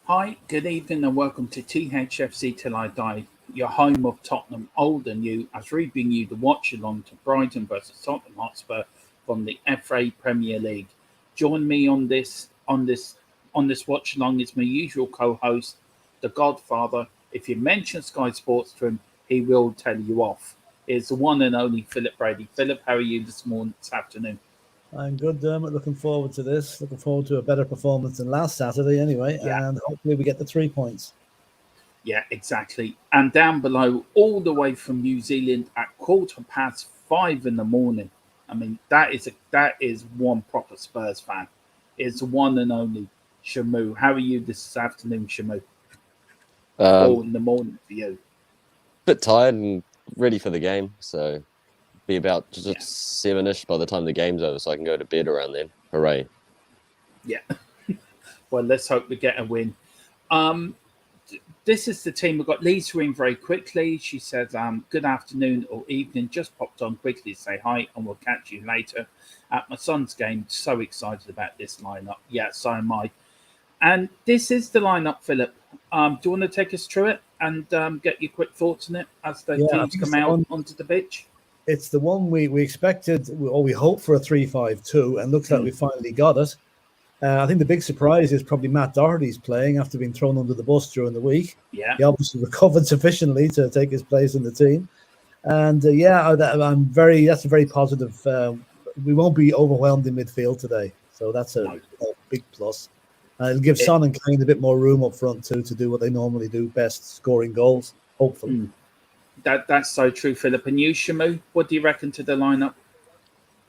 Hi, good evening and welcome to Thfc Till I Die, your home of Tottenham, old and new, as we bring you the watch along to Brighton versus Tottenham Hotspur from the FA Premier League. Join me on this watch along is my usual co-host, the Godfather. If you mention Sky Sports to him, he will tell you off. It's the one and only Philip Brady. Philip, how are you this afternoon? I'm good, Dermot. Looking forward to this. Looking forward to a better performance than last Saturday, anyway. Yeah. And hopefully we get the 3 points. Yeah, exactly. And down below, all the way from New Zealand at 5:15 in the morning. I mean, that is one proper Spurs fan. It's the one and only Shamu. How are you this afternoon, Shamu? Or in the morning for you? Bit tired and ready for the game, so be about just 7ish by the time the game's over, so I can go to bed around then. Hooray! Yeah. Well, let's hope we get a win. This is the team. We've got Lisa in very quickly. She says, good afternoon or evening. Just popped on quickly to say hi and we'll catch you later at my son's game. So excited about this lineup. Yeah, so am I. And this is the lineup, Philip. Do you want to take us through it and get your quick thoughts on it as the teams come out onto the pitch? It's the one we expected, or we hoped for a 3-5-2, and looks like we finally got it. I think the big surprise is probably Matt Doherty's playing after being thrown under the bus during the week. Yeah, he obviously recovered sufficiently to take his place in the team, and that's a very positive. We won't be overwhelmed in midfield today, so that's a big plus. It'll give Son and Kane a bit more room up front too to do what they normally do best, scoring goals. Hopefully, that's so true, Philip. And you, Shamu, what do you reckon to the lineup?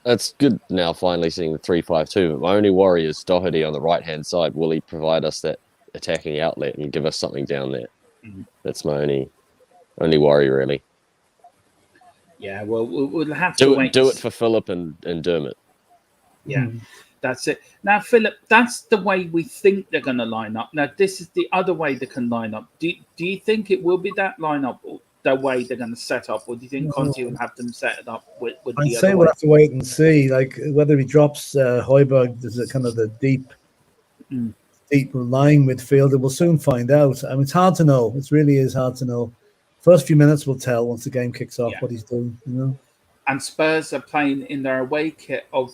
It's good now finally seeing the 3-5-2, but my only worry is Doherty on the right-hand side. Will he provide us that attacking outlet and give us something down there? That's my only worry, really. Yeah, well, we'll have to wait. Do it for Phillip and Dermot. Yeah, that's it. Now, Philip, that's the way we think they're going to line up. Now, this is the other way they can line up. Do you think it will be that lineup, or the way they're going to set up, or do you think Conte will have them set it up with the I'd other say way? we'll have to wait and see, like whether he drops Højbjerg. There's a kind of the deep lying midfield, and we'll soon find out. I mean, it's hard to know. It really is hard to know. First few minutes will tell once the game kicks off what he's doing. And Spurs are playing in their away kit of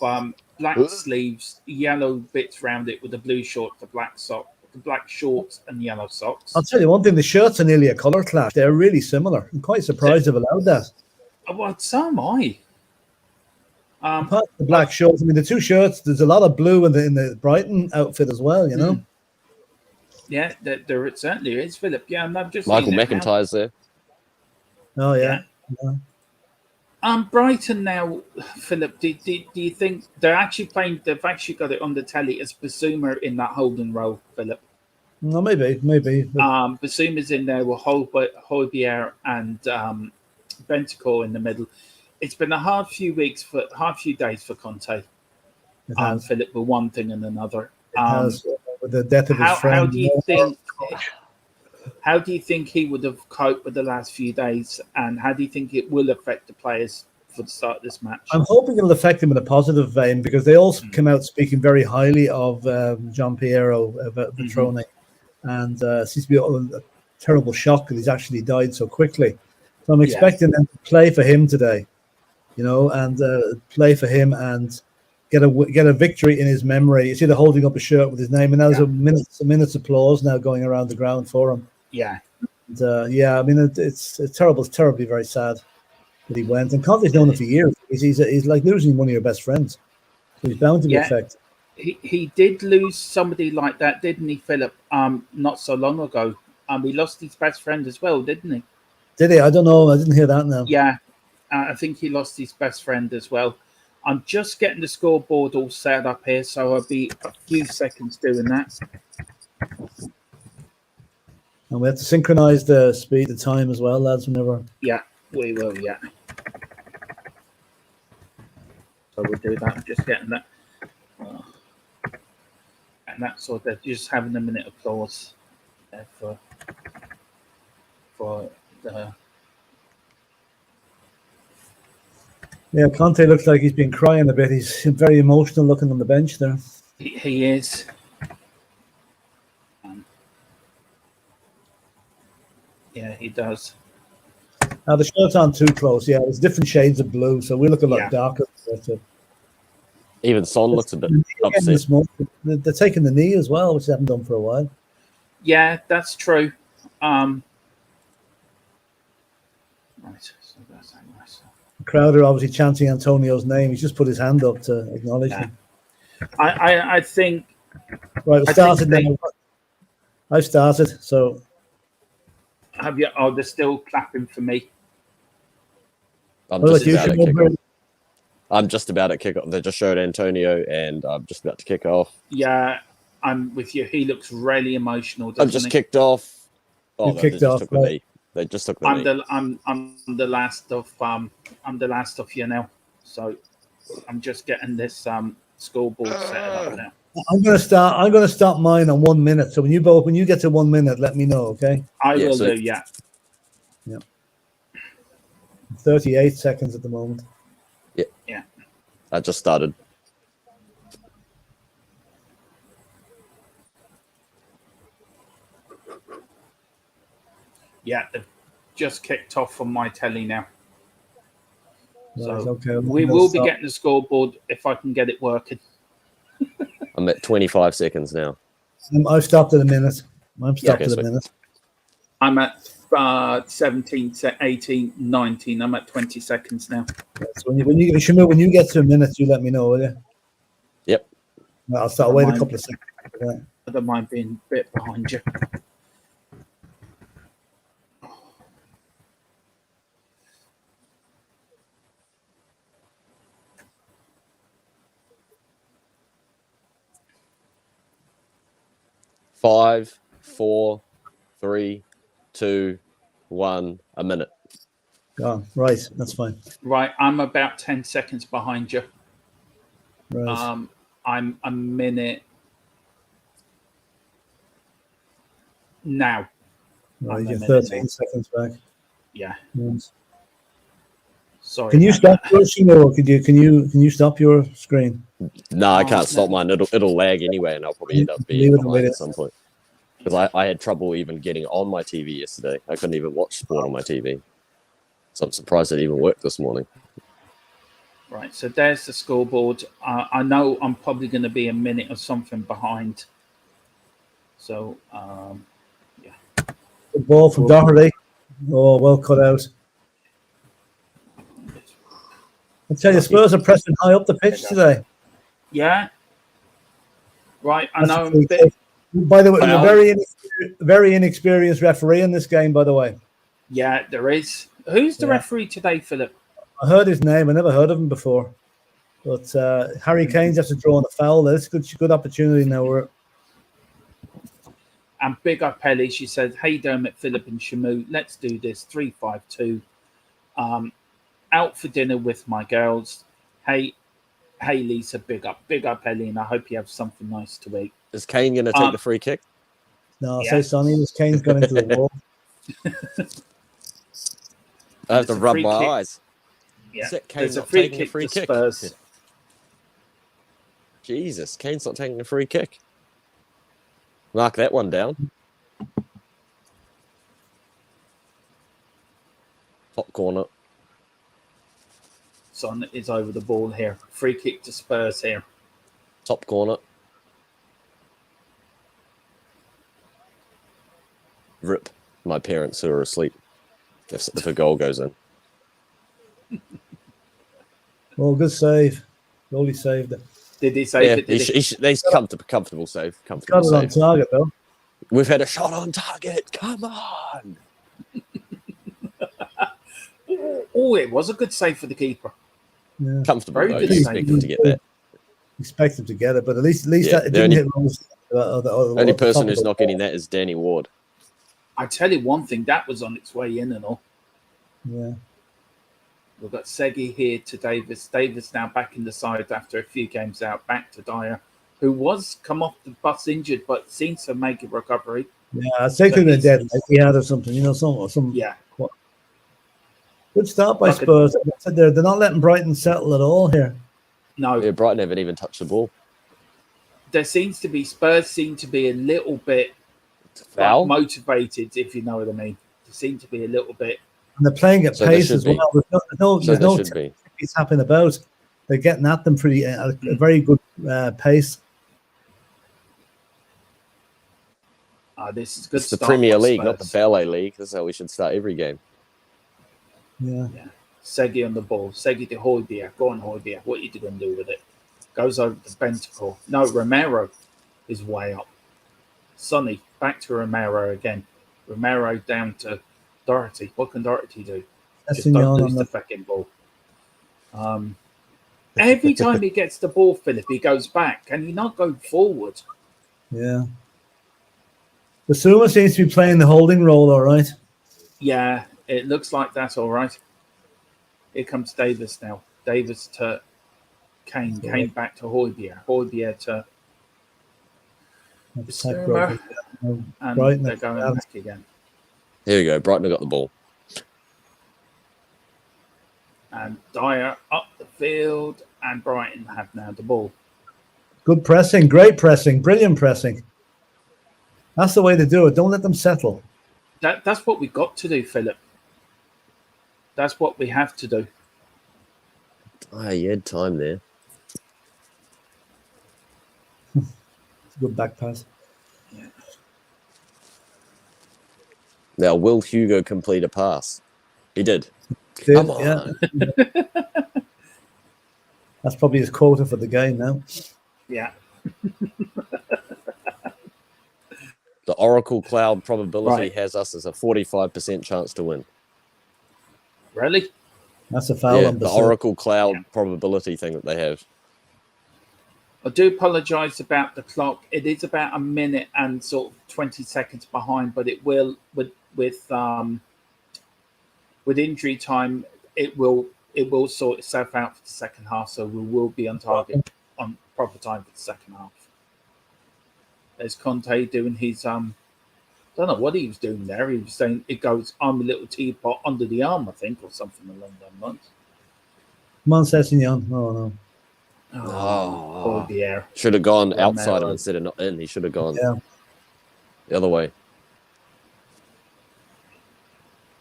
black sleeves, yellow bits around it with the blue shorts, the black shorts and yellow socks. I'll tell you one thing, the shirts are nearly a colour clash. They're really similar. I'm quite surprised they've allowed that. Well, so am I. Apart from the black shorts, I mean, the two shirts, there's a lot of blue in the Brighton outfit as well, Yeah, there it certainly is, Philip. Yeah, and I've just Michael McIntyre's there. Oh, yeah. Brighton now, Philip, do you think they've actually got it on the telly as Basuma in that holding role, Philip? No, maybe. Basuma's in there with Højbjerg and Bentancur in the middle. It's been a hard few days for Conte. Philip, with one thing and another. With the death of his friend. How do you think he would have coped with the last few days, and how do you think it will affect the players for the start of this match? I'm hoping it'll affect them in a positive vein, because they all come out speaking very highly of Gian Piero Vetrone, and it seems to be a terrible shock that he's actually died so quickly. So I'm expecting them to play for him today, and play for him and get a victory in his memory. You see, they're holding up a shirt with his name, and there's a minute's applause now going around the ground for him. Yeah. And, I mean, it's terrible. It's terribly very sad that he went. And Conte's known him for years. He's like losing one of your best friends. So he's bound to be affected. He did lose somebody like that, didn't he, Philip? Not so long ago. He lost his best friend as well, didn't he? Did he? I don't know. I didn't hear that now. Yeah, I think he lost his best friend as well. I'm just getting the scoreboard all set up here, so I'll be a few seconds doing that. And we have to synchronize the speed, the time as well, lads, whenever. Yeah, we will, yeah. So we'll do that. I'm just getting that. And that's sort of just having a minute of applause there for the... Yeah, Conte looks like he's been crying a bit. He's very emotional looking on the bench there. He is. he does. Now the shirt's on too close. Yeah, it's different shades of blue, so we look a lot darker. Even Son looks a bit upset. They're taking the knee as well, which they haven't done for a while. Yeah, that's true. Right, so that's nice. Crowder obviously chanting Antonio's name. He's just put his hand up to acknowledge him. I think. Right, we started now. I've started, so. Have you? Oh, they're still clapping for me. I'm just about to kick off. They just showed Antonio, and I'm just about to kick off. Yeah, I'm with you. He looks really emotional. I've just kicked off. Oh, they just took the knee. They just took the knee. I'm the last of you now. So I'm just getting this scoreboard set up now. I'm gonna stop mine on 1 minute. So when you get to 1 minute, let me know, okay? I will do, yeah. Yeah. 38 seconds at the moment. Yeah. Yeah. I just started. Yeah, they've just kicked off on my telly now. Right, so okay. We will be getting the scoreboard if I can get it working. I'm at 25 seconds now. I've stopped at a minute. I'm stopped at a minute. I'm at 17, 18, 19. I'm at 20 seconds now. Yeah, so when you get to a minute, you let me know, will you? Yep. I'll wait a couple of seconds. I don't mind being a bit behind you. Five, 4, 3, 2, 1. A minute. Oh, right, that's fine. Right, I'm about 10 seconds behind you. Right. I'm a minute now. Right, you're 13 seconds back. Yeah. Yes. Sorry. Can you stop your screen, or can you stop your screen? No, I can't stop mine. It'll lag anyway, and I'll probably end up being behind at some point. Because I had trouble even getting on my TV yesterday. I couldn't even watch sport on my TV. So I'm surprised it even worked this morning. Right, so there's the scoreboard. I know I'm probably going to be a minute or something behind. So, yeah. Good ball from Doherty. Oh, well cut out. I tell you, Spurs are pressing high up the pitch today. Yeah. Right, I know. I'm a bit... By the way, a very inexperienced referee in this game, by the way. Yeah, there is. Who's the referee today, Philip? I heard his name. I never heard of him before. But Harry Kane's have to draw on a foul. That's a good opportunity now. And big up Ellie. She said, "Hey Dermot, Philip and Shamu, let's do this 3-5-2. Out for dinner with my girls. Hey Lisa, big up Ellie, and I hope you have something nice to eat." Is Kane going to take the free kick? No, say Sonny. Kane's gone into the wall. I have to rub my eyes. Yeah, there's a free kick to Spurs. Jesus, Kane's not taking a free kick. Mark that one down. Top corner. Son is over the ball here. Free kick to Spurs here. Top corner. Rip my parents who are asleep if a goal goes in. Well, good save. Goalie saved it. Did he save it? He's comfortable save. Got it on target, though. We've had a shot on target. Come on. Oh, it was a good save for the keeper. Yeah. Comfortable, though. You expect him to get that. Expect him to get it, but at least that didn't hit most. The only person who's not getting that is Danny Ward. I tell you one thing, that was on its way in and all. Yeah. We've got Segi here to Davis. Davis now back in the side after a few games out, back to Dyer, who was come off the bus injured, but seems to make a recovery. Yeah, I'd say to the dead, like he had or something, some. Yeah. Good start by Spurs. They're not letting Brighton settle at all here. No. Yeah, Brighton haven't even touched the ball. Spurs seem to be a little bit motivated, if you know what I mean. Yeah. seem to be a little bit. And they're playing at pace as well. There's no it's happening about. They're getting at them pretty a very good pace. This is good. It's the Premier League, not the Ballet League. That's how we should start every game. Yeah. Segi on the ball. Segi to Højbjerg. Go on, Højbjerg. What are you going to do with it? Goes over to Bentancur. No, Romero is way up. Sonny, back to Romero again. Romero down to Doherty. What can Doherty do? Just don't lose the fucking ball. Every time he gets the ball, Philip, he goes back. Can he not go forward? Yeah. Basuma seems to be playing the holding role, all right. Yeah, it looks like that's all right. Here comes Davis now. Davis to Kane. Kane back to Højbjerg. Højbjerg to Basuma. And Brighton, they're going back again. Here we go. Brighton got the ball. And Dyer up the field, and Brighton have now the ball. Good pressing, great pressing, brilliant pressing. That's the way to do it. Don't let them settle. That's what we've got to do, Philip. That's what we have to do. You had time there. Good back pass. Yeah. Now, will Hugo complete a pass? He did. Come on. Yeah. That's probably his quota for the game now. Yeah. The Oracle Cloud probability has us as a 45% chance to win. Really? That's a foul. Yeah, the Oracle Cloud probability thing that they have. I do apologise about the clock. It is about a minute and sort of 20 seconds behind, but it will with injury time, it will sort itself out for the second half. So we will be on target on proper time for the second half. There's Conte doing his don't know what he was doing there. He was saying it goes, I'm a little teapot under the arm, I think, or something along those lines. Come on, Sessignon. Oh no. Oh dear. Should have gone outside him instead of not in. He should have gone the other way.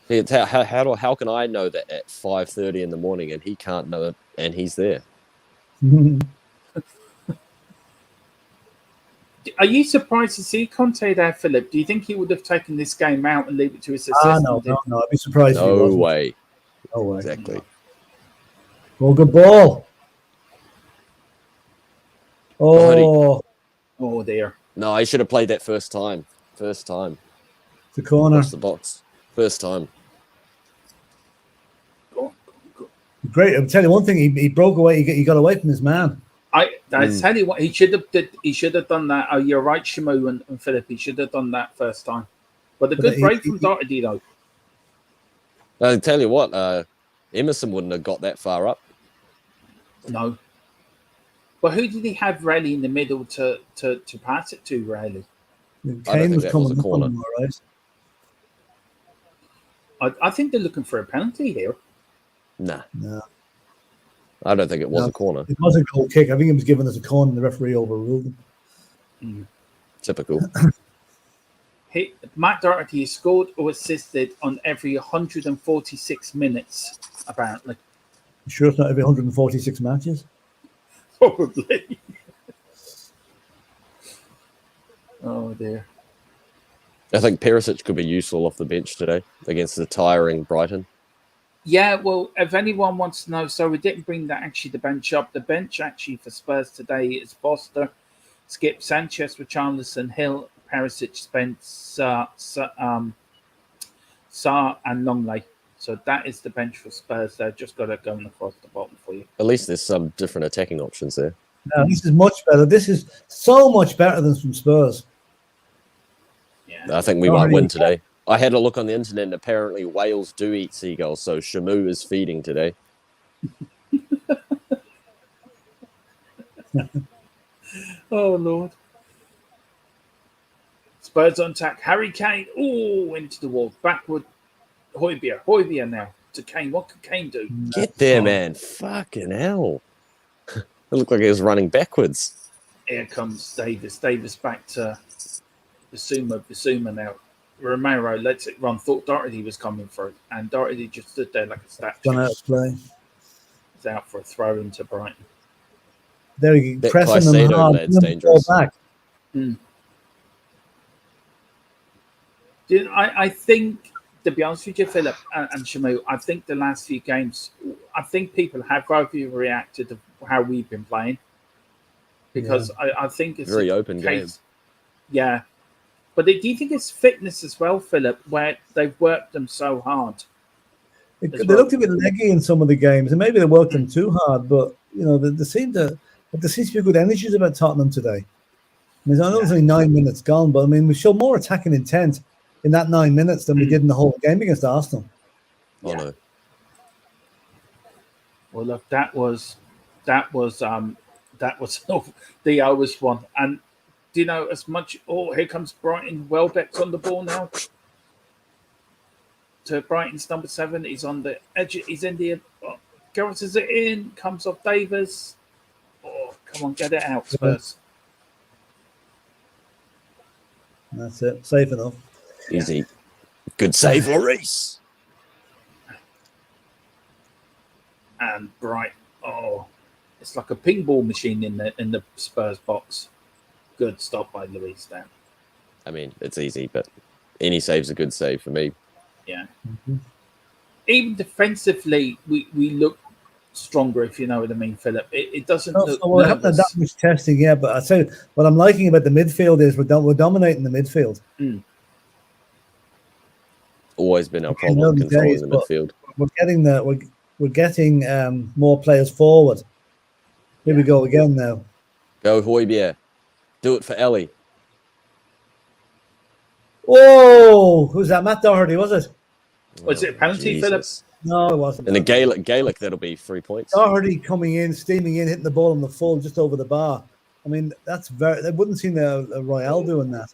How can I know that at 5:30 in the morning and he can't know it and he's there? Are you surprised to see Conte there, Philip? Do you think he would have taken this game out and leave it to his assistant? No. I'd be surprised if he wasn't. No way. Exactly. Oh, good ball. Oh dear. No, he should have played that first time. The corner. Across the box. First time. Great. I'll tell you one thing. He broke away. He got away from his man. I tell you what, he should have done that. Oh, you're right, Shamu and Philip. He should have done that first time. But a good break from Doherty, though. I'll tell you what, Emerson wouldn't have got that far up. No. But who did he have Raleigh in the middle to pass it to, Raleigh? Kane was coming a corner. Right? I think they're looking for a penalty here. Nah. No. I don't think it was a corner. It was a goal kick. I think it was given as a corner and the referee overruled it. Typical. Matt Doherty has scored or assisted on every 146 minutes, apparently. You sure it's not every 146 matches? Probably. Oh, dear. I think Perisic could be useful off the bench today against the tiring Brighton. Yeah, well, if anyone wants to know, so we didn't bring the bench up. The bench actually for Spurs today is Foster, Skip, Sanchez, Richarlison, Hill, Perisic, Spence, Sarr, and Longley. So that is the bench for Spurs. They've just got it going across the bottom for you. At least there's some different attacking options there. No, this is much better. This is so much better than from Spurs. Yeah, I think we might win today. I had a look on the internet and apparently Wales do eat seagulls, so Shamu is feeding today. Oh, Lord. Spurs on attack. Harry Kane. Oh, into the wall. Backward. Højbjerg now to Kane. What can Kane do? Get there, man. Fucking hell. It looked like he was running backwards. Here comes Davis. Davis back to Basuma now. Romero lets it run. Thought Doherty was coming through, and Doherty just stood there like a statue. Gone out of play. He's out for a throw into Brighton. There you go, That pressing them Caicedo hard. lad's dangerous. Back. I think, to be honest with you, Philip and Shamu, I think the last few games, I think people have overreacted to how we've been playing. Because I think it's very open game. Yeah. But do you think it's fitness as well, Philip, where they've worked them so hard? They looked a bit leggy in some of the games, and maybe they worked them too hard, but there seems to be good energies about Tottenham today. I know there's only 9 minutes gone, but I mean, we showed more attacking intent in that 9 minutes than we did in the whole game against Arsenal. Oh no. Well, look, that was the Owers one, and do you know as much? Oh, here comes Brighton. Welbeck's on the ball now. To Brighton's number 7, he's on the edge. He's in the. Gareth is it in? Comes off Davis. Oh, come on, get it out, Spurs. That's it. Safe enough. Easy. Good save, Lloris. And Bright. Oh, it's like a ping ball machine in the Spurs box. Good stop by Lloris there. I mean, it's easy, but any save's a good save for me. Yeah. Even defensively, we look stronger, if you know what I mean, Philip. It doesn't look we haven't had that much testing yet, but I say what I'm liking about the midfield is we're dominating the midfield. Always been our problem controlling the midfield. We're getting more players forward. Here we go again now. Go Højbjerg. Do it for ELLY. Whoa! Who's that? Matt Doherty, was it? Was it a penalty, Philip? No, it wasn't. In the Gaelic, that'll be 3 points. Doherty coming in, steaming in, hitting the ball on the full just over the bar. I mean, they wouldn't seem a Royale doing that.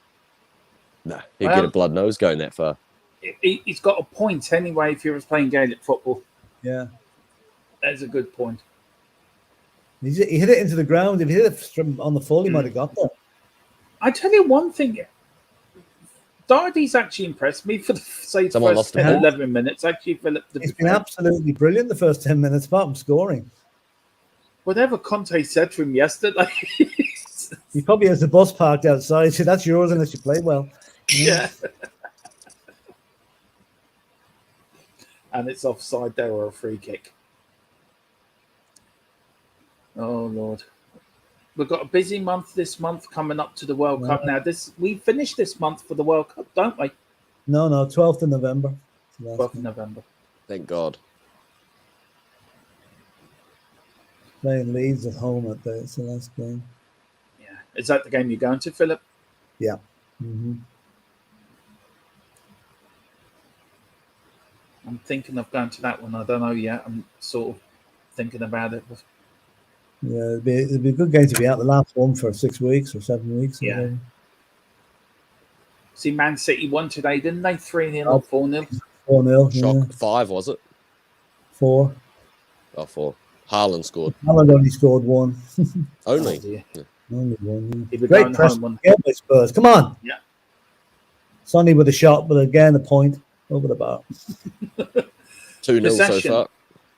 No, he'd get a blood nose going that far. He's got a point anyway if he was playing Gaelic football. Yeah. That's a good point. He hit it into the ground. If he hit it on the full, he might have got there. I tell you one thing. Doherty's actually impressed me for the first 10, 11 minutes. Actually, Philip, he's been absolutely brilliant the first 10 minutes, apart from scoring. Whatever Conte said to him yesterday. He probably has the bus parked outside. So that's yours unless you play well. Yeah. And it's offside there or a free kick. Oh, Lord. We've got a busy month this month coming up to the World Cup. Now, we finished this month for the World Cup, don't we? No, 12th of November. 12th of November. Thank God. Playing Leeds at home at the last game. Yeah. Is that the game you're going to, Philip? Yeah. I'm thinking of going to that one. I don't know yet. I'm sort of thinking about it. Yeah, it'd be a good game to be out. The last one for 6 weeks or 7 weeks. Yeah. See, Man City won today, didn't they? 3-0 or 4-0? 4-0. Shock. Yeah. 5, was it? 4. Oh, 4. Haaland scored. Haaland only scored 1. Only? Oh, yeah. Only 1. Yeah. Great press by Spurs. Come on. Yeah. Sonny with a shot, but again, a point over the bar. 2-0 so far.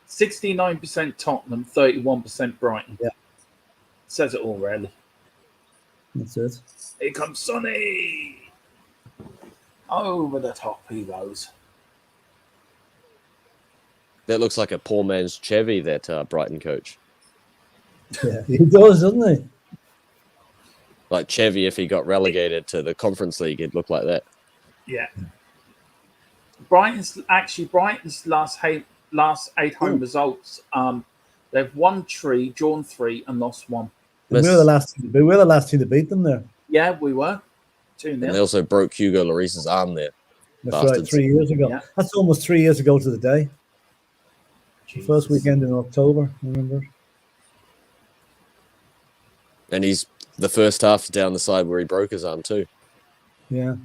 69% Tottenham, 31% Brighton. Yeah. Says it all, really. That's it. Here comes Sonny. Over the top he goes. That looks like a poor man's Chevy, that Brighton coach. Yeah, he does, doesn't he? Like Chevy, if he got relegated to the Conference League, it'd look like that. Yeah. Brighton's last 8 home results. They've won 3, drawn 3, and lost 1. We were the last team to beat them there. Yeah, we were 2-0. And they also broke Hugo Lloris's arm there. That's Bastards. right, 3 years ago. Yeah. That's almost 3 years ago to the day. Jesus. First weekend in October, I remember. And he's the first half down the side where he broke his arm too. Yeah.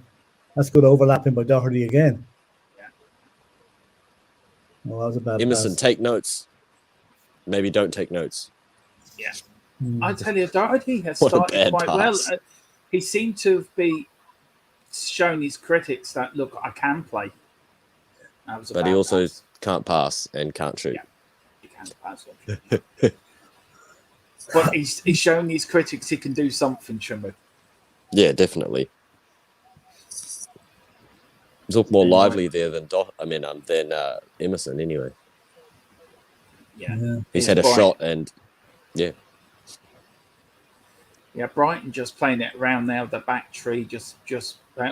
That's good overlapping by Doherty again. Yeah. Well, that was a bad Emerson, pass. take notes. Maybe don't take notes. Yeah. I tell you, Doherty has What a started bad quite pass. well. He seemed to be shown his critics that, look, I can play. But he also can't pass and can't shoot. Yeah, he can't pass. But he's shown his critics he can do something, Shumu. Yeah, definitely. He's looked more lively there than Emerson anyway. Yeah. He's had a shot and yeah. Yeah, Brighton just playing it around now, the back tree, just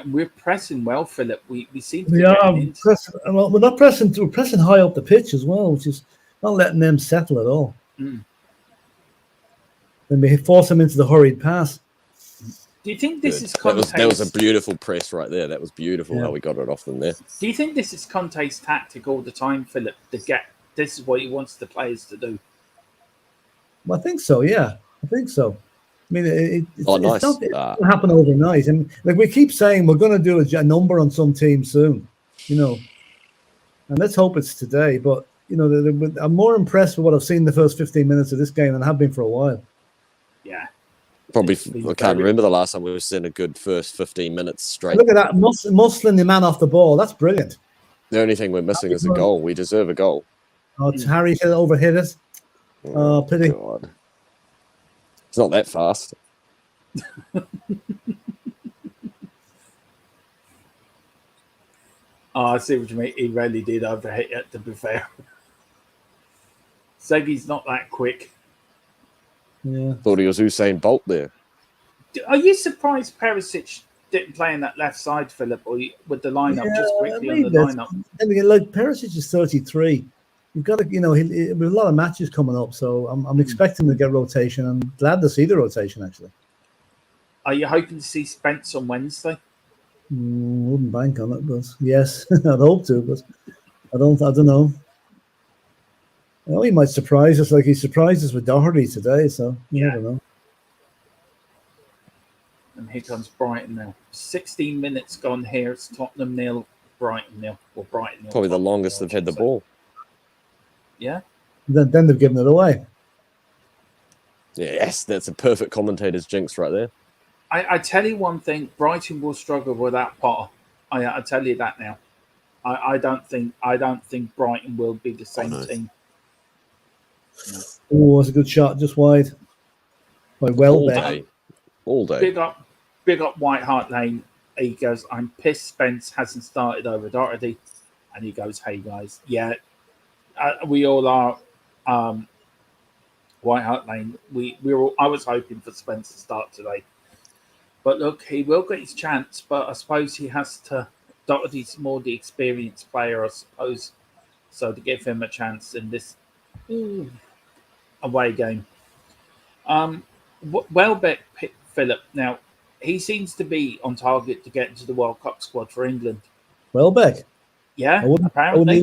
we're pressing well, Philip. We seem to be we're not pressing, we're pressing high up the pitch as well, which is not letting them settle at all. Then we force them into the hurried pass. Do you think this is Conte's... That was a beautiful press right there. That was beautiful how we got it off them there. Do you think this is Conte's tactic all the time, Philip, this is what he wants the players to do? Well, I think so, yeah. I think so. I mean, it's nice. It doesn't happen overnight. And like we keep saying, we're going to do a number on some team soon, and let's hope it's today. But, I'm more impressed with what I've seen in the first 15 minutes of this game than I have been for a while. Yeah. Probably, I can't remember the last time we were seeing a good first 15 minutes straight. Look at that, muscling the man off the ball. That's brilliant. The only thing we're missing is a goal. We deserve a goal. Oh, it's Harry overhit us. Oh, pity. God. It's not that fast. I see what you mean. He really did overhit it, to be fair. Segi's not that quick. Yeah. Thought he was Usain Bolt there. Are you surprised Perisic didn't play in that left side, Philip, or with the lineup just quickly on the lineup? And again, like Perisic is 33. You've got to, with a lot of matches coming up, so I'm expecting to get rotation. I'm glad to see the rotation, actually. Are you hoping to see Spence on Wednesday? Wouldn't bank on it, but yes, I'd hope to, but I don't know. Well, he might surprise us like he surprised us with Doherty today, so you never know. And here comes Brighton now. 16 minutes gone here. It's Tottenham 0, Brighton 0. Or Brighton 0. Probably the longest they've had the ball. Yeah. Then they've given it away. Yes, that's a perfect commentator's jinx right there. I tell you one thing, Brighton will struggle without Potter. I tell you that now. I don't think Brighton will be the same team. Oh, that's a good shot, just wide. By Welbeck. All day. Big up White Hart Lane. He goes, I'm pissed Spence hasn't started over Doherty. And he goes, hey guys, yeah, we all are. White Hart Lane. I was hoping for Spence to start today. But look, he will get his chance, but I suppose he has to. Doherty's more the experienced player, I suppose. So to give him a chance in this away game. Welbeck, Philip. Now he seems to be on target to get into the World Cup squad for England. Welbeck. Yeah, apparently.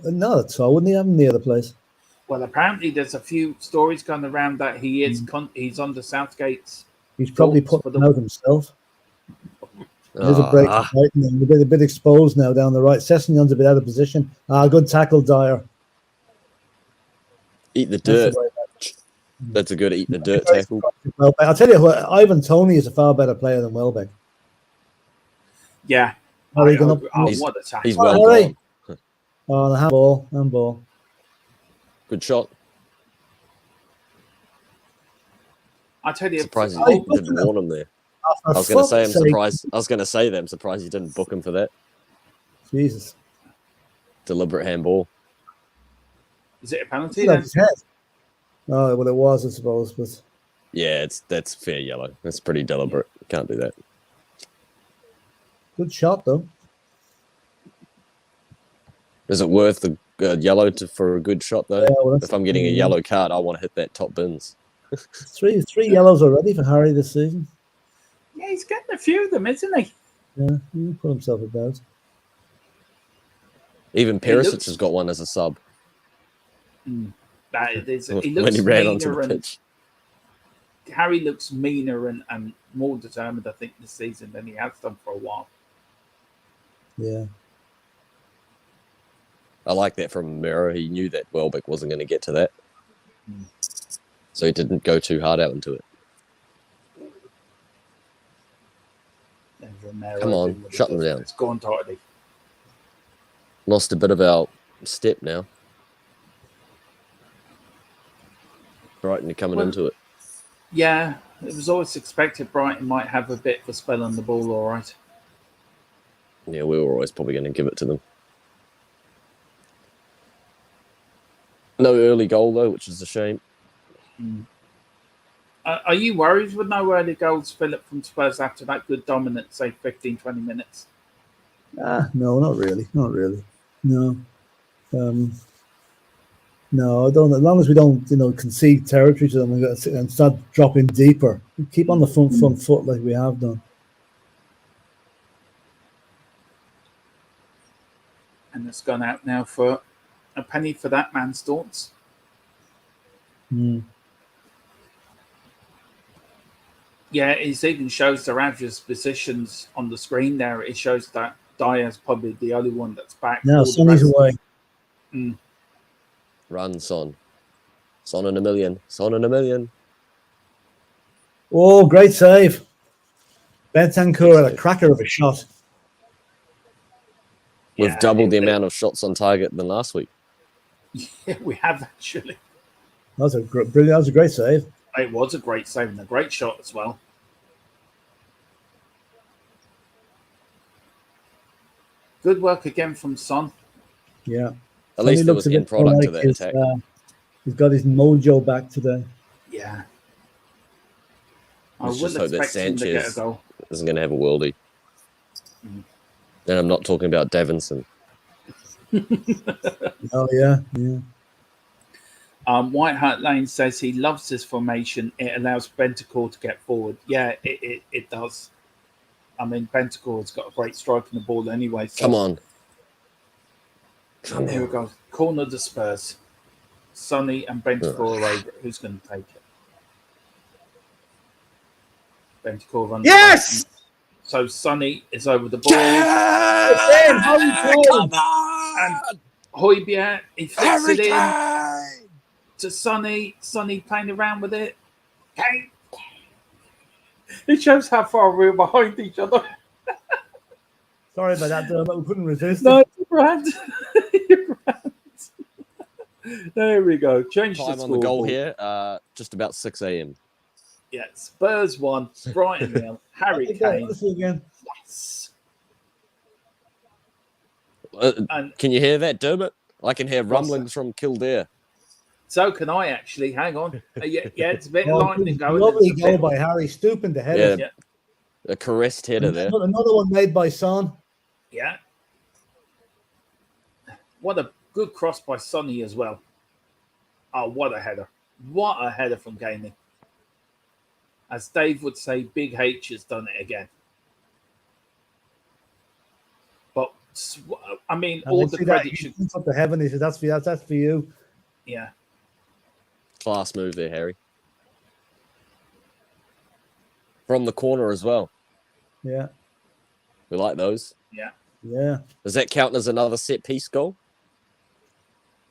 No, so I wouldn't have him the other place. Well, apparently there's a few stories going around that he is. He's under Southgate's. He's probably putting out himself. There's a break. A bit exposed now down the right. Sessegnon's a bit out of position. Good tackle, Dyer. Eat the dirt. That's a good eat the dirt tackle. I'll tell you what, Ivan Toney is a far better player than Welbeck. Yeah. What a tackle. He's well gone. Oh, the handball. Good shot. I tell you, surprised he didn't want him there. I was going to say, I'm surprised you didn't book him for that. Jesus. Deliberate handball. Is it a penalty? Oh, well, it was, I suppose. But yeah, that's fair yellow. That's pretty deliberate. Can't do that. Good shot, though. Is it worth the yellow for a good shot, though? Yeah, well, if I'm getting a yellow card, I want to hit that top bins. Three yellows already for Harry this season. Yeah, he's getting a few of them, isn't he? Yeah, he put himself about. Even Perisic has got one as a sub. That is, he looks when he ran onto the pitch. Harry looks meaner and more determined, I think, this season than he has done for a while. Yeah. I like that from Miro. He knew that Welbeck wasn't going to get to that. So he didn't go too hard out into it. There's Romero Come on, doing what he shut them does. down. It's gone tightly. Lost a bit of our step now. Brighton coming into it. Yeah, it was always expected Brighton might have a bit of a spell on the ball, all right. Yeah, we were always probably going to give it to them. No early goal, though, which is a shame. Are you worried with no early goals, Philip, from Spurs after that good dominance, say 15, 20 minutes? No, not really. Not really. No. No, I don't. As long as we don't, concede territory to them and start dropping deeper, keep on the front foot like we have done. And it's gone out now for a penny for that man's thoughts. Yeah, it even shows the average positions on the screen there. It shows that Dyer's probably the only one that's back. Now Sonny's away. Run, Son. Son in a million. Son in a million. Oh, great save. Bentancur had a cracker of a shot. We've doubled the amount of shots on target than last week. Yeah, we have actually. That was a great save. It was a great save and a great shot as well. Good work again from Son. Yeah. At least there was end product to that attack. He's got his mojo back today. Yeah. I just hope that Sanchez isn't going to have a worldie. Mm. And I'm not talking about Davinson. Oh, yeah. White Hart Lane says he loves this formation. It allows Bentancur to get forward. Yeah, it does. I mean, Bentancur's got a great strike on the ball anyway. So. Come on. Here we go. Corner the Spurs. Sonny and Bentancur are over. Who's going to take it? Bentancur runs. Yes! Back. So Sonny is over the ball. Come on! And Højbjerg, he flicks it in to Sonny. Sonny playing around with it. Hey. It shows how far we're behind each other. Sorry about that, Dermot. We couldn't resist. No, you're right. You're right. There we go. Change Time the on the goal here. Just about 6 a.m. Yeah, Spurs 1, Brighton 0. Harry Kane. Again. Yes. Can you hear that, Dermot? I can hear rumblings from Kildare. So can I actually. Hang on. Yeah, it's a bit of lightning going. Lovely goal by Harry, stooping to head it. Yeah. A caressed header there. Another one made by Son. Yeah. What a good cross by Sonny as well. Oh, what a header. What a header from Kane. As Dave would say, Big H has done it again. But, I mean, all the credit should... Up to heaven, he said, that's for you. Yeah. Class move there, Harry. From the corner as well. Yeah. We like those. Yeah. Yeah. Does that count as another set-piece goal?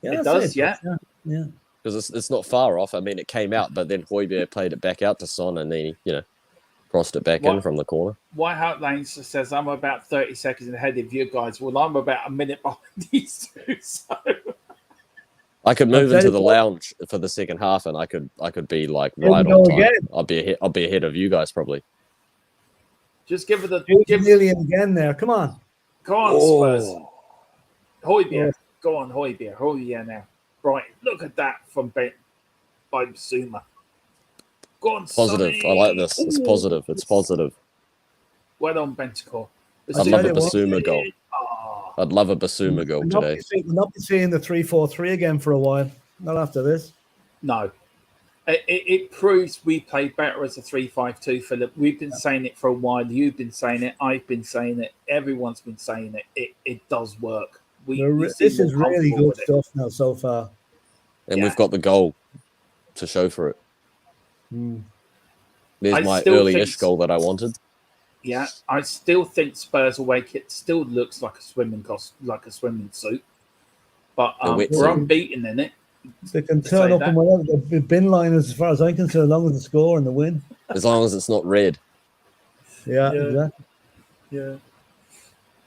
Yeah, it does, yeah. Yeah. Because it's not far off. I mean, it came out, but then Højbjerg played it back out to Son, and then he, crossed it back in from the corner. White Hart Lane says, I'm about 30 seconds ahead of you guys. Well, I'm about a minute behind these two, so... I could move into the lounge for the second half, and I could be like right on time. Again. I'll be ahead of you guys probably. Just give it a million again there. Come on. Go on, Spurs. Højbjerg. Yeah. Go on, Højbjerg. Højbjerg now. Right. Look at that from by Bissouma. Go on, positive. Sonny. I like this. It's positive. It's positive. Well done, Bentancur. I'd love a Bissouma goal. I'd love a Bissouma goal today. We'll not be seeing the 3-4-3 again for a while. Not after this. No. It proves we play better as a 3-5-2, Philip. We've been saying it for a while. You've been saying it. I've been saying it. Everyone's been saying it. It does work. This is really good stuff now so far. And we've got the goal to show for it. There's my early-ish goal that I wanted. Yeah, I still think Spurs away kit still looks like a swimming suit, but we're unbeaten in it. They can turn up in whatever the bin line, as far as I'm concerned, as long as the score and the win. As long as it's not red. Yeah. Exactly. Yeah.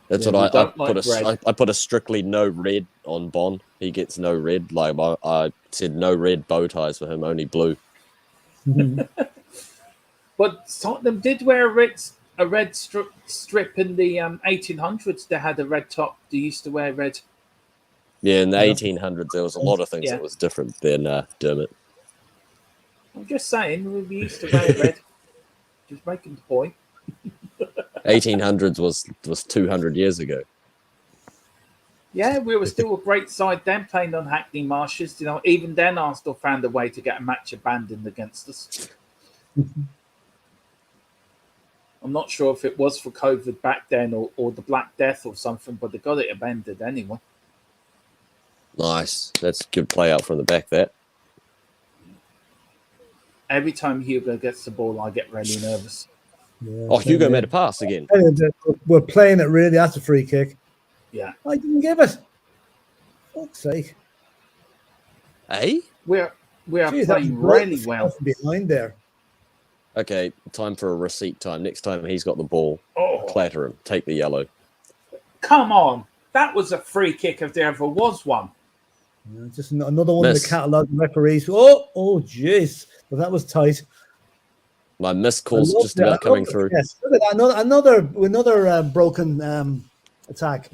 That's Yeah, we what I don't like put red. I put a strictly no red on Bon. He gets no red. Like I said, no red bow ties for him, only blue. But Tottenham did wear a red strip in the 1800s. They had a red top. They used to wear red. Yeah, in the Yeah. 1800s, there was a lot of things Yeah. that was different than Dermot. I'm just saying, we used to wear red. Just making the point. 1800s was 200 years ago. Yeah, we were still a great side then, playing on Hackney Marshes. You know, even then, Arsenal found a way to get a match abandoned against us. I'm not sure if it was for COVID back then or the Black Death or something, but they got it abandoned anyway. Nice. That's good play out from the back there. Every time Hugo gets the ball, I get really nervous. Yeah, Oh, Hugo made a pass again. We're playing it really. That's a free kick. Yeah. I didn't give it. Fuck's sake. Hey? We are Jeez, playing really well. Behind there. Okay, time for a receipt time. Next time he's got the ball, Oh, clatter him. Take the yellow. come on. That was a free kick if there ever was one. Yeah, just another one in Miss. the catalogue of referees. Oh, jeez. Well, that was tight. My missed call's just about coming through. Yes, look at that. Another broken attack.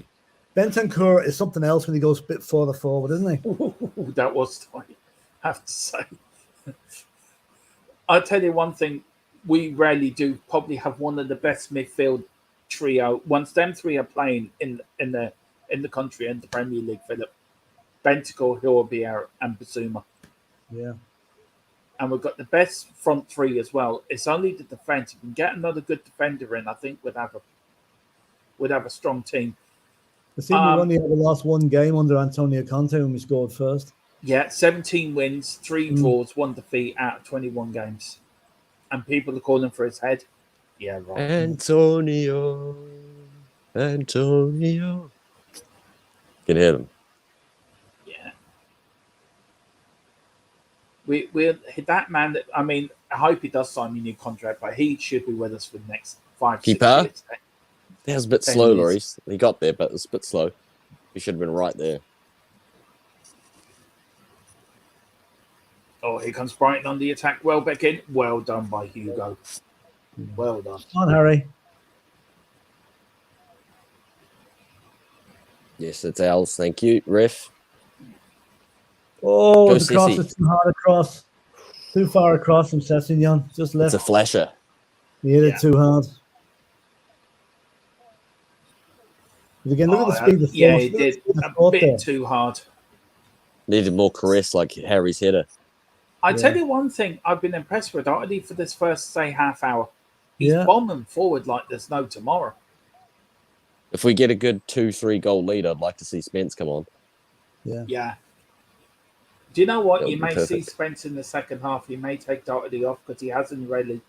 Bentancur is something else when he goes a bit further forward, isn't he? Ooh, that was tight, I have to say. I'll tell you one thing. We rarely do probably have one of the best midfield trio. Once them three are playing in the country and the Premier League, Philip, Bentancur, Hilbier, and Basuma. Yeah. And we've got the best front three as well. It's only the defence. If we can get another good defender in, I think we'd have a strong team. I think we only ever lost one game under Antonio Conte when we scored first. Yeah, 17 wins, 3 draws, 1 defeat out of 21 games. And people are calling for his head. Yeah, right. Antonio. Can hear them. Yeah. We're that man. I mean, I hope he does sign a new contract, but he should be with us for the next 5-6 Keeper? years. That was a bit 10 slow, years. Loris. He got there, but it was a bit slow. He should have been right there. Oh, here comes Brighton on the attack. Well back in. Well done by Hugo. Well done. Come on, Harry. Yes, it's ours. Thank you, ref. Oh, Go, the cross Sissy. is too hard across. Too far across from Sessignon. Just left. It's a flasher. He hit Yeah. it too hard. But again, look at the speed of the Yeah, force. he Look at did the speed of a thought bit there. too hard. Needed more caress like Harry's header. I tell you one thing, I've been impressed with Doherty for this first, say, half hour. He's Yeah. bombing forward like there's no tomorrow. If we get a good 2-3 goal lead, I'd like to see Spence come on. Yeah. Yeah. Do you know what? That would You be may see perfect. Spence in the second half. You may take Doherty off because he hasn't really.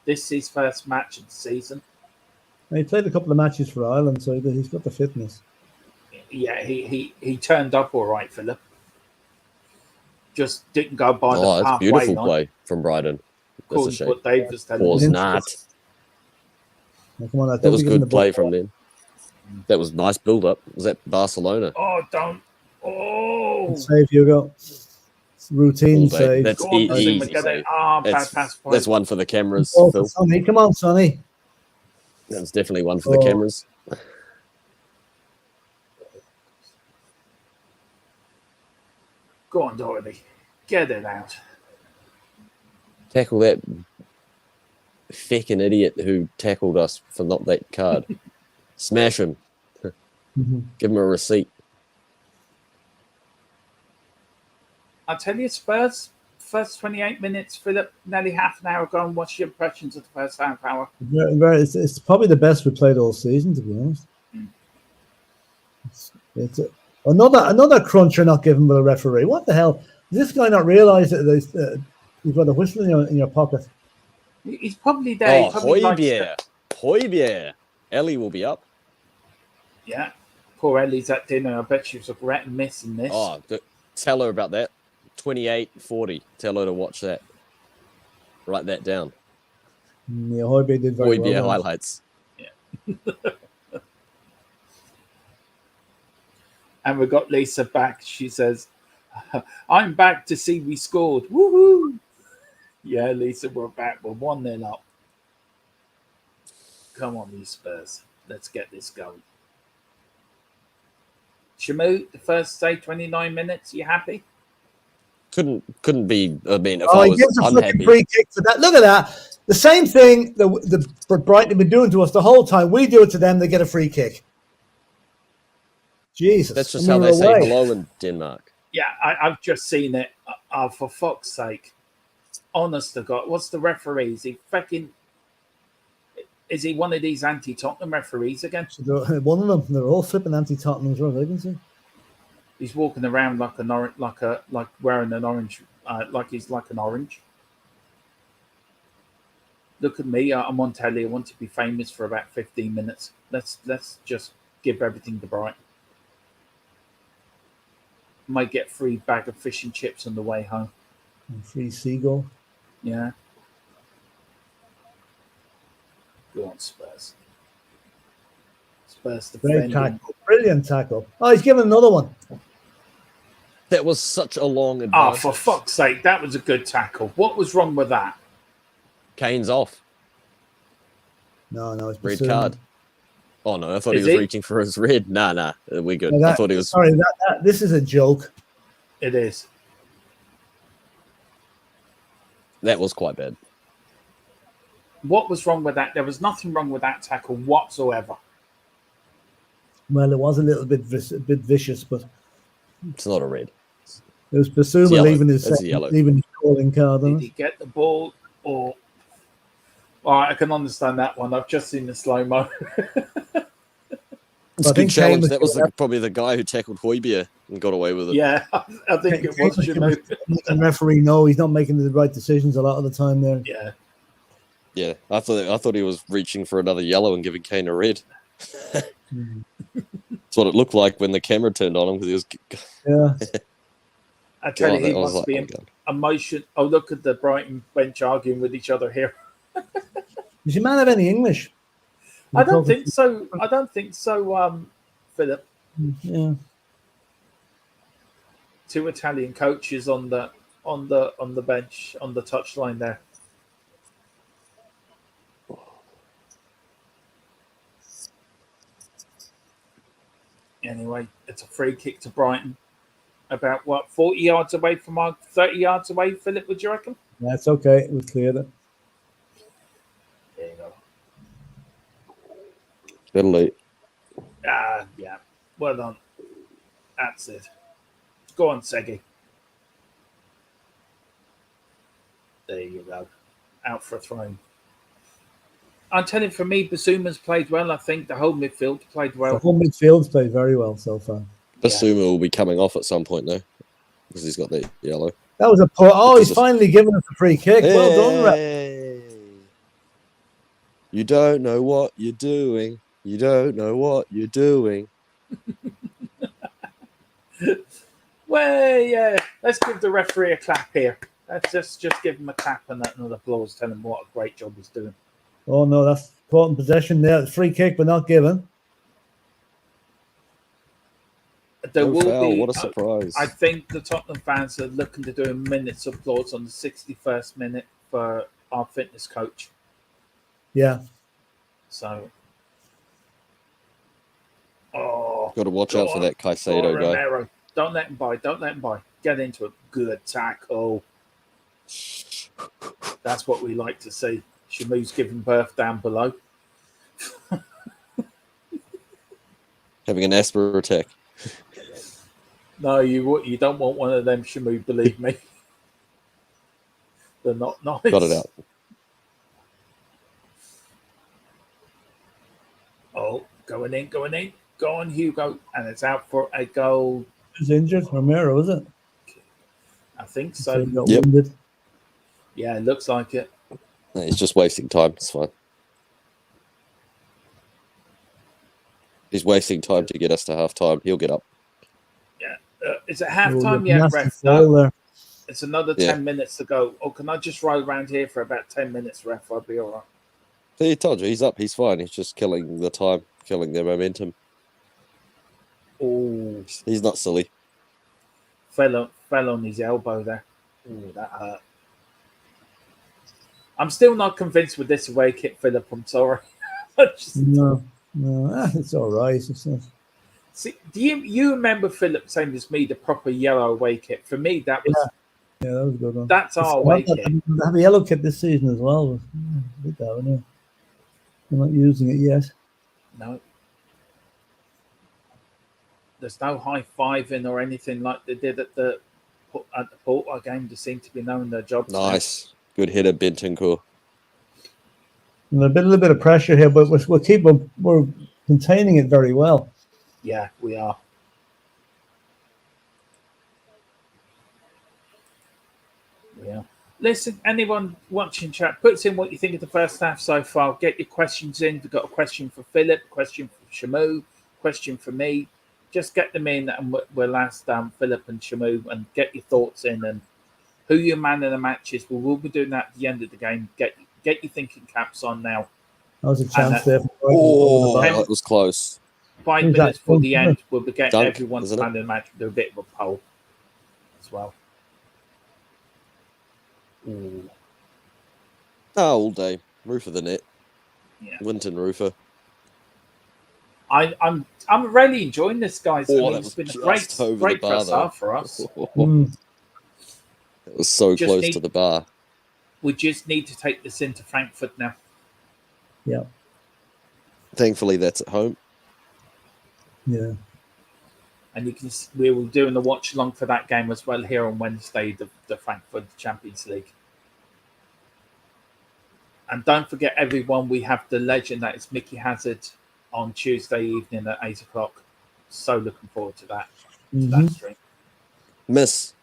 This is his first match of the season. And he played a couple of matches for Ireland, so he's got the fitness. Yeah, he turned up all right, Philip. Just didn't go by Oh, the that's halfway beautiful line. play from Brighton. That's a Couldn't shame. put Davis telling Was him. not. Now, come on, I That thought was we gave him the good play ball. from them. That was nice build up. Was that Barcelona? Oh, don't. Oh. Save, Hugo. It's routine All day. save. That's Go on, easy Zuma, get save. it. Ah, bad That's, pass play. that's one for the cameras, Oh, Phil. Sonny, come on, Sonny. That was definitely one for the Oh. cameras. Go on, Doherty. Get it out. Tackle that feckin' idiot who tackled us for not that card. Smash him. Give him a receipt. I tell you, Spurs, first 28 minutes, Philip, nearly half an hour ago, and what's your impressions of the first half hour? It's probably the best we played all season, to be honest. It's another cruncher not given by the referee. What the hell? Does this guy not realise that you've got a whistle in your pocket? He's probably there. Oh, He probably likes Højbjerg. Højbjerg. Ellie will be up. Yeah. Poor Ellie's at dinner. I bet she was regretting missing this. Oh, tell her about that. 28-40. Tell her to watch that. Write that down. Yeah, Højbjerg did very Højbjerg well. highlights. And we got Lisa back. She says, I'm back to see we scored. Woohoo! Yeah, Lisa, we're back. We're 1-0 up. Come on, these Spurs. Let's get this going. Shamu, the first, say, 29 minutes. You happy? Couldn't be. I mean, if Oh, I he was gives a flipping unhappy, free kick for that. Look at that. The same thing that Brighton have been doing to us the whole time. We do it to them. They get a free kick. Jesus. that's just how they say hello in Denmark. Yeah, I've just seen it. Oh, for fuck's sake. Honest to God. What's the referee? Is he one of these anti-Tottenham referees again? One of them. They're all flipping anti-Tottenham as well. I can see. He's walking around like wearing an orange, like he's like an orange. Look at me. I'm on telly. I want to be famous for about 15 minutes. Let's just give everything to Brighton. Might get free bag of fish and chips on the way home. And free seagull. Yeah. Go on, Spurs. Spurs defending. Tackle. Brilliant tackle. Oh, he's given another one. That was such a long Oh, advance. for fuck's sake. That was a good tackle. What was wrong with that? Kane's off. No, it's Red Basuma. card. Oh, no. I thought he Is was he? reaching for his red. Nah. We're good. No, I thought he was. Sorry, this is a joke. It is. That was quite bad. What was wrong with that? There was nothing wrong with that tackle whatsoever. Well, it was a little bit vicious, but It's not a red. it was Basuma leaving his calling card. Did he get the ball or... All right, I can understand that one. I've just seen the slow-mo. It's a good challenge. That was probably the guy who tackled Højbjerg and got away with it. Yeah, I think it was. The referee, no, he's not making the right decisions a lot of the time there. Yeah. I thought he was reaching for another yellow and giving Kane a red. That's what it looked like when the camera turned on him, because he was. Yeah. I tell you, he must be emotion. Oh, look at the Brighton bench arguing with each other here. Does your man have any English? I don't think so, Philip. Yeah. Two Italian coaches on the bench, on the touchline there. Anyway, it's a free kick to Brighton. About 40 yards away from 30 yards away, Philip, would you reckon? That's okay. We cleared it. There you go. Little late. Yeah. Well done. That's it. Go on, Segi. There you go. Out for a throw. I'm telling you, for me, Basuma's played well. I think the whole midfield played well. The whole midfield's played very well so far. Basuma will be coming off at some point, though, because he's got the yellow. That was a poor... Oh, he's finally given us a free kick. Hey. Well done, Rep. You don't know what you're doing. You don't know what you're doing. Well, yeah. Let's give the referee a clap here. Let's just give him a clap and an applause. Tell him what a great job he's doing. Oh, no, that's caught in possession there. Free kick, but not given. There will foul. be, What a surprise. I think the Tottenham fans are looking to do a minute's applause on the 61st minute for our fitness coach. Yeah. So... Got to watch out for that Caicedo guy. Romero. Don't let him by. Don't let him by. Get into a good tackle. That's what we like to see. Shamu's giving birth down below. Having an Asper attack. No, you don't want one of them, Shamu, believe me. They're not nice. Got it out. Oh, going in. Go on, Hugo. And it's out for a goal. Who's injured? Romero, is it? I think so. Yep. Yeah, it looks like it. No, he's just wasting time. It's fine. He's wasting time to get us to half time. He'll get up. Yeah. Is it half time yet, ref? No. It's another 10 minutes to go. Oh, can I just ride around here for about 10 minutes, ref? I'll be all right. He told you he's up. He's fine. He's just killing the time, killing their momentum. Oh, He's not silly. fell on his elbow there. Oh, that hurt. I'm still not convinced with this away kit, Philip. I'm sorry. No, it's all right. It's not... See, do you remember Philip saying to me the proper yellow away kit? For me, that was that was a good one. That's our away kit. I have a yellow kit this season as well. Did that one, yeah. I'm not using it yet. No. There's no high-fiving or anything like they did at the Porto game. They seem to be knowing their jobs. Nice. Good hitter, Bentancur. And a little bit of pressure here, but we're containing it very well. Yeah, we are. Yeah. Listen, anyone watching chat, puts in what you think of the first half so far. Get your questions in. We've got a question for Philip, question for Shamu, question for me. Just get them in, and we'll ask Philip and Shamu and get your thoughts in and who your man of the match is. We'll be doing that at the end of the game. Get your thinking caps on now. That was a chance there. That was close. 5 minutes before the end, we'll be getting Dunk, everyone's man of the match. We'll do a bit of a poll as well. Ooh. All day. Roof of the net. Yeah. Winton Roofer. I'm really enjoying this, guys. It's been a great first half for us. It was so close to the bar. We just need to take this into Frankfurt now. Yeah. Thankfully, that's at home. Yeah. And we will doing the watch along for that game as well here on Wednesday, the Frankfurt Champions League. And don't forget, everyone, we have the legend that is Mickey Hazard on Tuesday evening at 8 o'clock. So looking forward to that, that stream. Miss.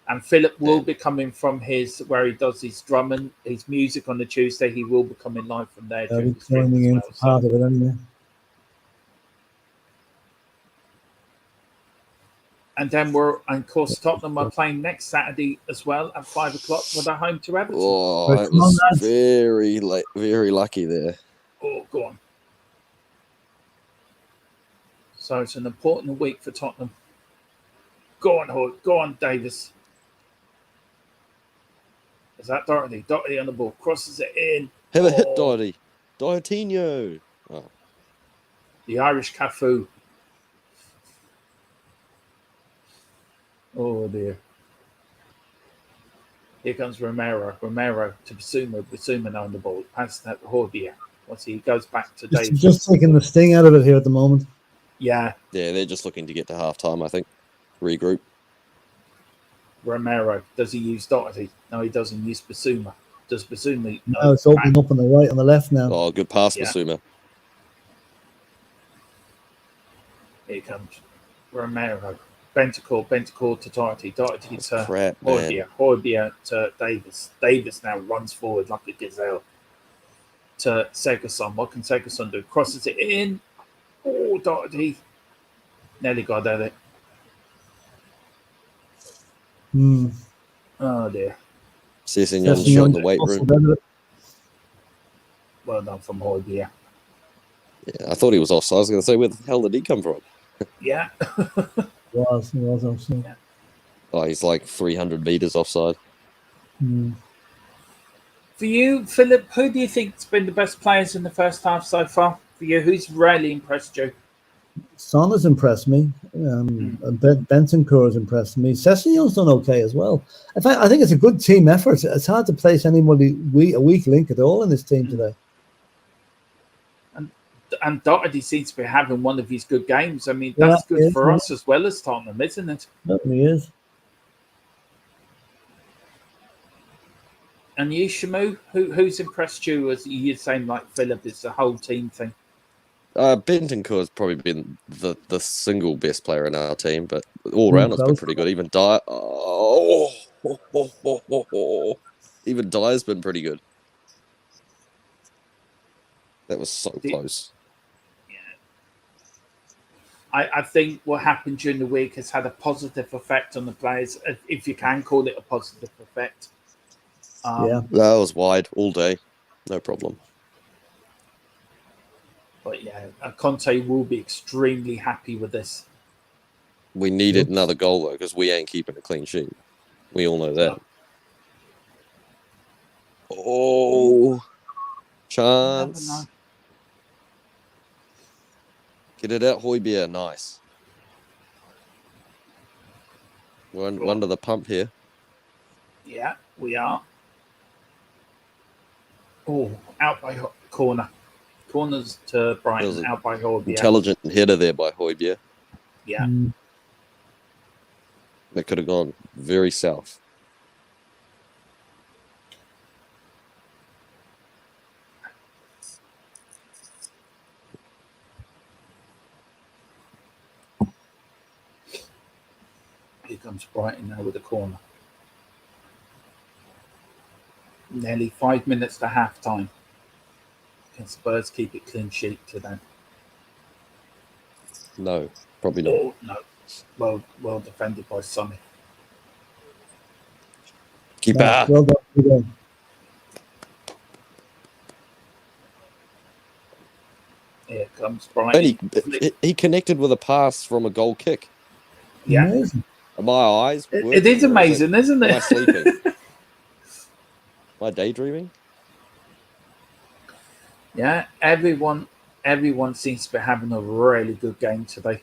And Philip will be coming from where he does his drum and his music on the Tuesday. He will be coming live from there. I'll be joining in for part of it anyway. And then of course, Tottenham are playing next Saturday as well at 5 o'clock with a home to Everton. Oh, it was very late, very lucky there. Oh, go on. So it's an important week for Tottenham. Go on, Hood. Go on, Davis. Is that Doherty? Doherty on the ball. Crosses it in. Have a hit, Doherty. Dohertinho. Oh. The Irish Cafu. Oh, dear. Here comes Romero. Romero to Basuma. Basuma now on the ball. Passes that to Horbier. He goes back to Davis. Just taking the sting out of it here at the moment. Yeah. Yeah, they're just looking to get to half-time, I think. Regroup. Romero. Does he use Doherty? No, he doesn't use Basuma. Does Basuma? No, it's opening up on the right, on the left now. Oh, good pass, Basuma. Here comes Romero. Bentancur to Doherty. Doherty to Horbier. Horbier to Davis. Davis now runs forward like a gazelle to Segerson. What can Segerson do? Crosses it in. Oh, Doherty. Nearly got at it. Oh, dear. Sessignon shot in the weight room. Well done from Horbier. Yeah, I thought he was offside. I was going to say, where the hell did he come from? Yeah. He was offside. Yeah. Oh, he's like 300 meters offside. For you, Philip, who do you think's been the best players in the first half so far? For you, who's really impressed you? Son has impressed me. Bentancur has impressed me. Sessignon's done okay as well. In fact, I think it's a good team effort. It's hard to place anybody a weak link at all in this team today. And Doherty seems to be having one of his good games. I mean, that's good for us as well as Tottenham, isn't it? Certainly is. And you, Shamu, who's impressed you? As you're saying, like Philip, it's the whole team thing. Bentancur has probably been the single best player in our team, but all round it's been pretty good. Even Dyer, even Dyer's been pretty good. That was so close. Yeah, I think what happened during the week has had a positive effect on the players, if you can call it a positive effect. That was wide all day, no problem. But yeah, Conte will be extremely happy with this. We needed another goal, though, because we ain't keeping a clean sheet. We all know that. Oh, chance. Get it out, Højbjerg. Nice. We're under the pump here. Yeah, we are. Oh, out by corner. Corners to Brighton, out by Højbjerg. Intelligent header there by Højbjerg. Yeah. That could have gone very south. Here comes Brighton now with a corner. Nearly 5 minutes to half time. Can Spurs keep it clean sheet to them? No, probably not. Oh, no. Well defended by Sonny. Keeper. Well done. Here comes Brighton. He connected with a pass from a goal kick. Yeah. Amazing. Are my eyes working? It is amazing, isn't it? Am I sleeping? Am I daydreaming? Yeah, everyone seems to be having a really good game today.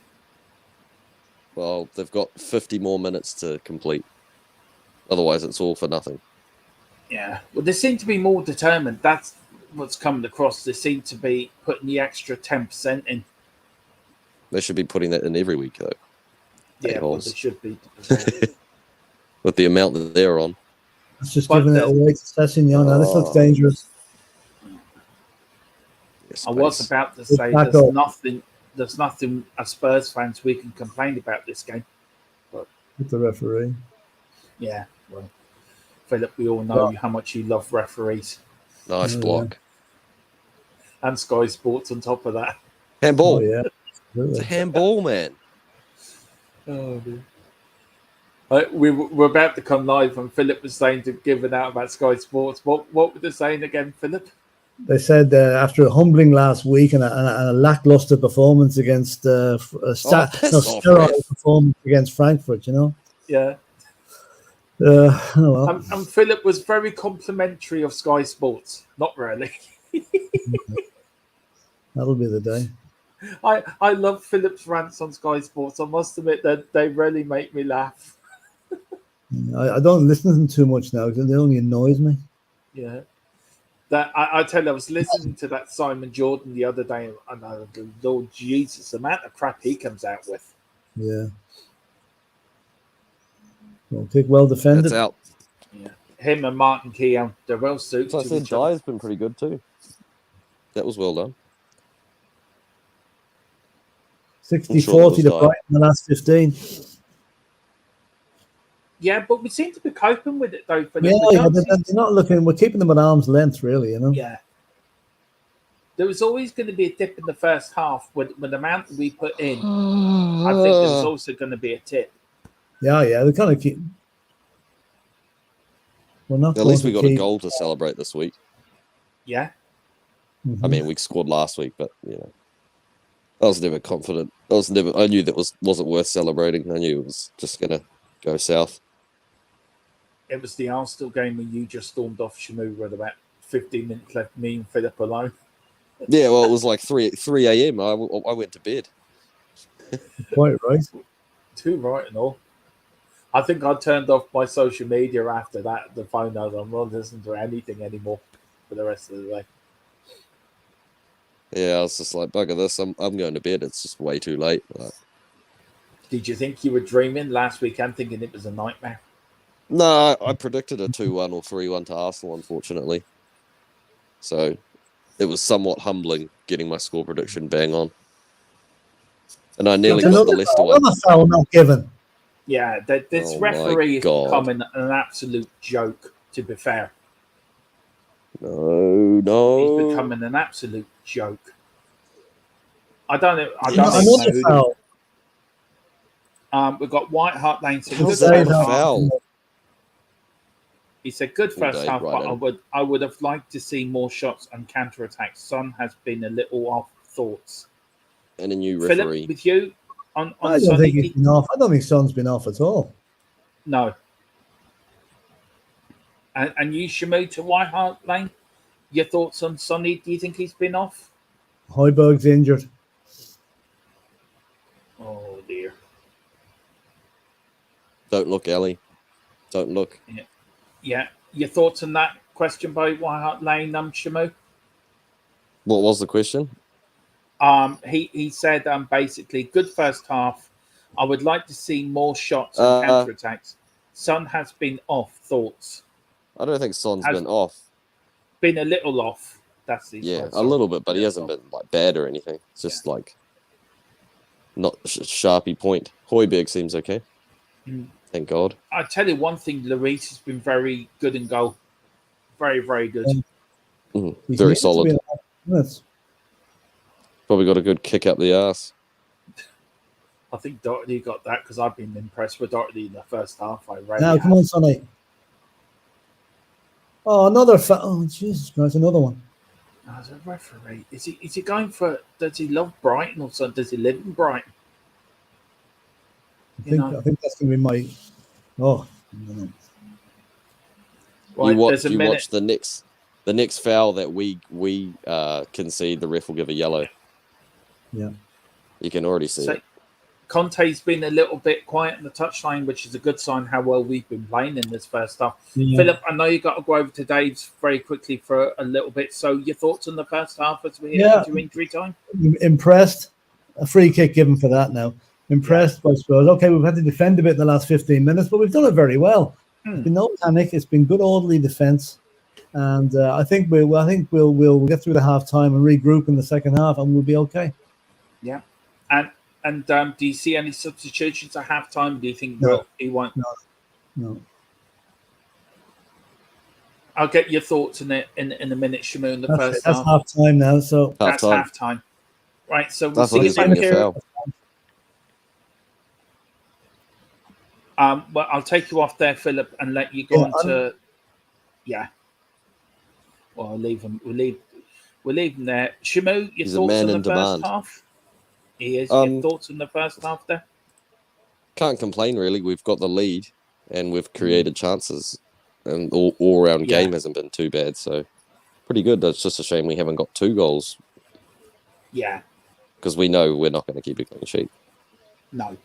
Well, they've got 50 more minutes to complete. Otherwise, it's all for nothing. Yeah. Well, they seem to be more determined. That's what's coming across. They seem to be putting the extra 10% in. They should be putting that in every week, though. Yeah, well, they should be. With the amount that they're on. It's just giving it away to Sessignon. Now, this looks dangerous. I was about to say there's nothing as Spurs fans we can complain about this game. But with the referee. Yeah, well, Philip, we all know how much you love referees. Nice block. Yeah. And Sky Sports on top of that. Handball. Oh, yeah. It's a handball, man. Oh, dear. We're about to come live and Philip was saying to give it out about Sky Sports. What were they saying again, Philip? They said after a humbling last week and a lackluster performance against sterile performance against Frankfurt, you know. Yeah. Well. And Philip was very complimentary of Sky Sports. Not really. That'll be the day. I love Philip's rants on Sky Sports. I must admit that they really make me laugh. I don't listen to them too much now because they only annoys me. Yeah. That I tell you, I was listening to that Simon Jordan the other day, and Lord Jesus, the amount of crap he comes out with. Yeah. Well defended. That's out. Yeah. Him and Martin Keown, they're well suited. So I said Jai's been pretty good too. That was well done. 60-40 to Brighton in the last 15. Yeah, but we seem to be coping with it though. Yeah, they're not looking. We're keeping them at arm's length, really. You know. Yeah. There was always going to be a dip in the first half with the amount we put in. I think there's also going to be a tip. Yeah, they kind of keep. We're not. At least we got a goal to celebrate this week. Yeah. Mm-hmm. I mean, we scored last week, but you know, I was never confident. I knew that wasn't worth celebrating. I knew it was just going to go south. It was the Arsenal game when you just stormed off Shamu with about 15 minutes left, me and Philip alone. Yeah, well, it was like 3 a.m. I went to bed. Quite right. Too right and all. I think I turned off my social media after that. The phone, I'm not listening to anything anymore for the rest of the day. Yeah, I was just like, bugger this. I'm going to bed. It's just way too late. But... Did you think you were dreaming last weekend, thinking it was a nightmare? No, I predicted a 2-1 or 3-1 to Arsenal, unfortunately. So it was somewhat humbling getting my score prediction bang on. And I nearly got the Leicester one. Another foul not given. Yeah, this referee is becoming an absolute joke, to be fair. No. He's becoming an absolute joke. I don't know. Another foul. We've got White Hart Lane. So How's that a foul? He said, good first half, right but I would have liked to see more shots and counter-attacks. Son has been a little off thoughts? And a new Philip, referee. with you on I don't Sunday? think he's been off. I don't think Son's been off at all. No. And you, Shamu, to White Hart Lane? Your thoughts on Sonny? Do you think he's been off? Højbjerg's injured. Oh dear. Don't look, Ellie. Don't look. Yeah. Your thoughts on that question by White Hart Lane, Shamu? What was the question? He said basically good first half. I would like to see more shots and counter attacks. Son has been off. Thoughts? I don't think Son's Has been off. been a little off. That's the Yeah, a little bit, but he hasn't been like bad or anything. It's just like not sharpy point. Højbjerg seems okay. Thank God. I tell you one thing, Lloris has been very good in goal. Very, very good. Very solid. Probably got a good kick up the arse. I think Doherty got that because I've been impressed with Doherty in the first half. Now, come on, Sonny. Oh, another oh, Jesus Christ, another one. As a referee, is he going for? Does he love Brighton or something? Does he live in Brighton? I think that's gonna be my. Oh, right, you watch the next foul that we concede. The ref will give a yellow. Yeah, you can already see it. Conte's been a little bit quiet in the touchline, which is a good sign how well we've been playing in this first half. Yeah. Philip, I know you got to go over to Dave's very quickly for a little bit. So your thoughts on the first half as we hit into injury time? Impressed. A free kick given for that now. Impressed by Spurs. Okay, we've had to defend a bit in the last 15 minutes, but we've done it very well. There's been no panic. It's been good orderly defence, and I think we'll get through the half time and regroup in the second half, and we'll be okay. Yeah, and do you see any substitutions at half time? Do you think he won't? No. I'll get your thoughts in it in a minute, Shamu, in the first half. That's half time now, so that's half time. Right, so we'll see you back here. Well, I'll take you off there, Philip, and let you go on to. Yeah. Well, I'll leave him. We'll leave him there. Shamu, your thoughts on the first half? He is. Your thoughts on the first half there? Can't complain, really. We've got the lead, and we've created chances, and all-round game hasn't been too bad. So, pretty good. It's just a shame we haven't got 2 goals. Yeah. Because we know we're not going to keep a clean sheet. No.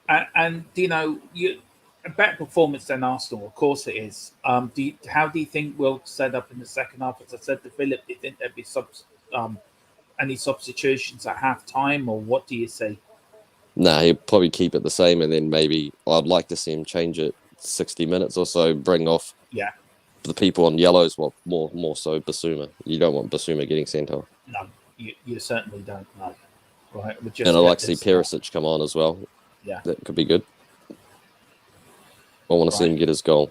And a better performance than Arsenal, of course it is. How do you think we'll set up in the second half? As I said to Philip, do you think there'd be any substitutions at half time, or what do you say? Nah, he'll probably keep it the same, and then maybe I'd like to see him change it 60 minutes or so, bring off the people on yellows, more so Basuma. You don't want Basuma getting sent off. No, you certainly don't. No. Right, and I'd like to see Perisic come on as well. Yeah. That could be good. I want to see him get his goal.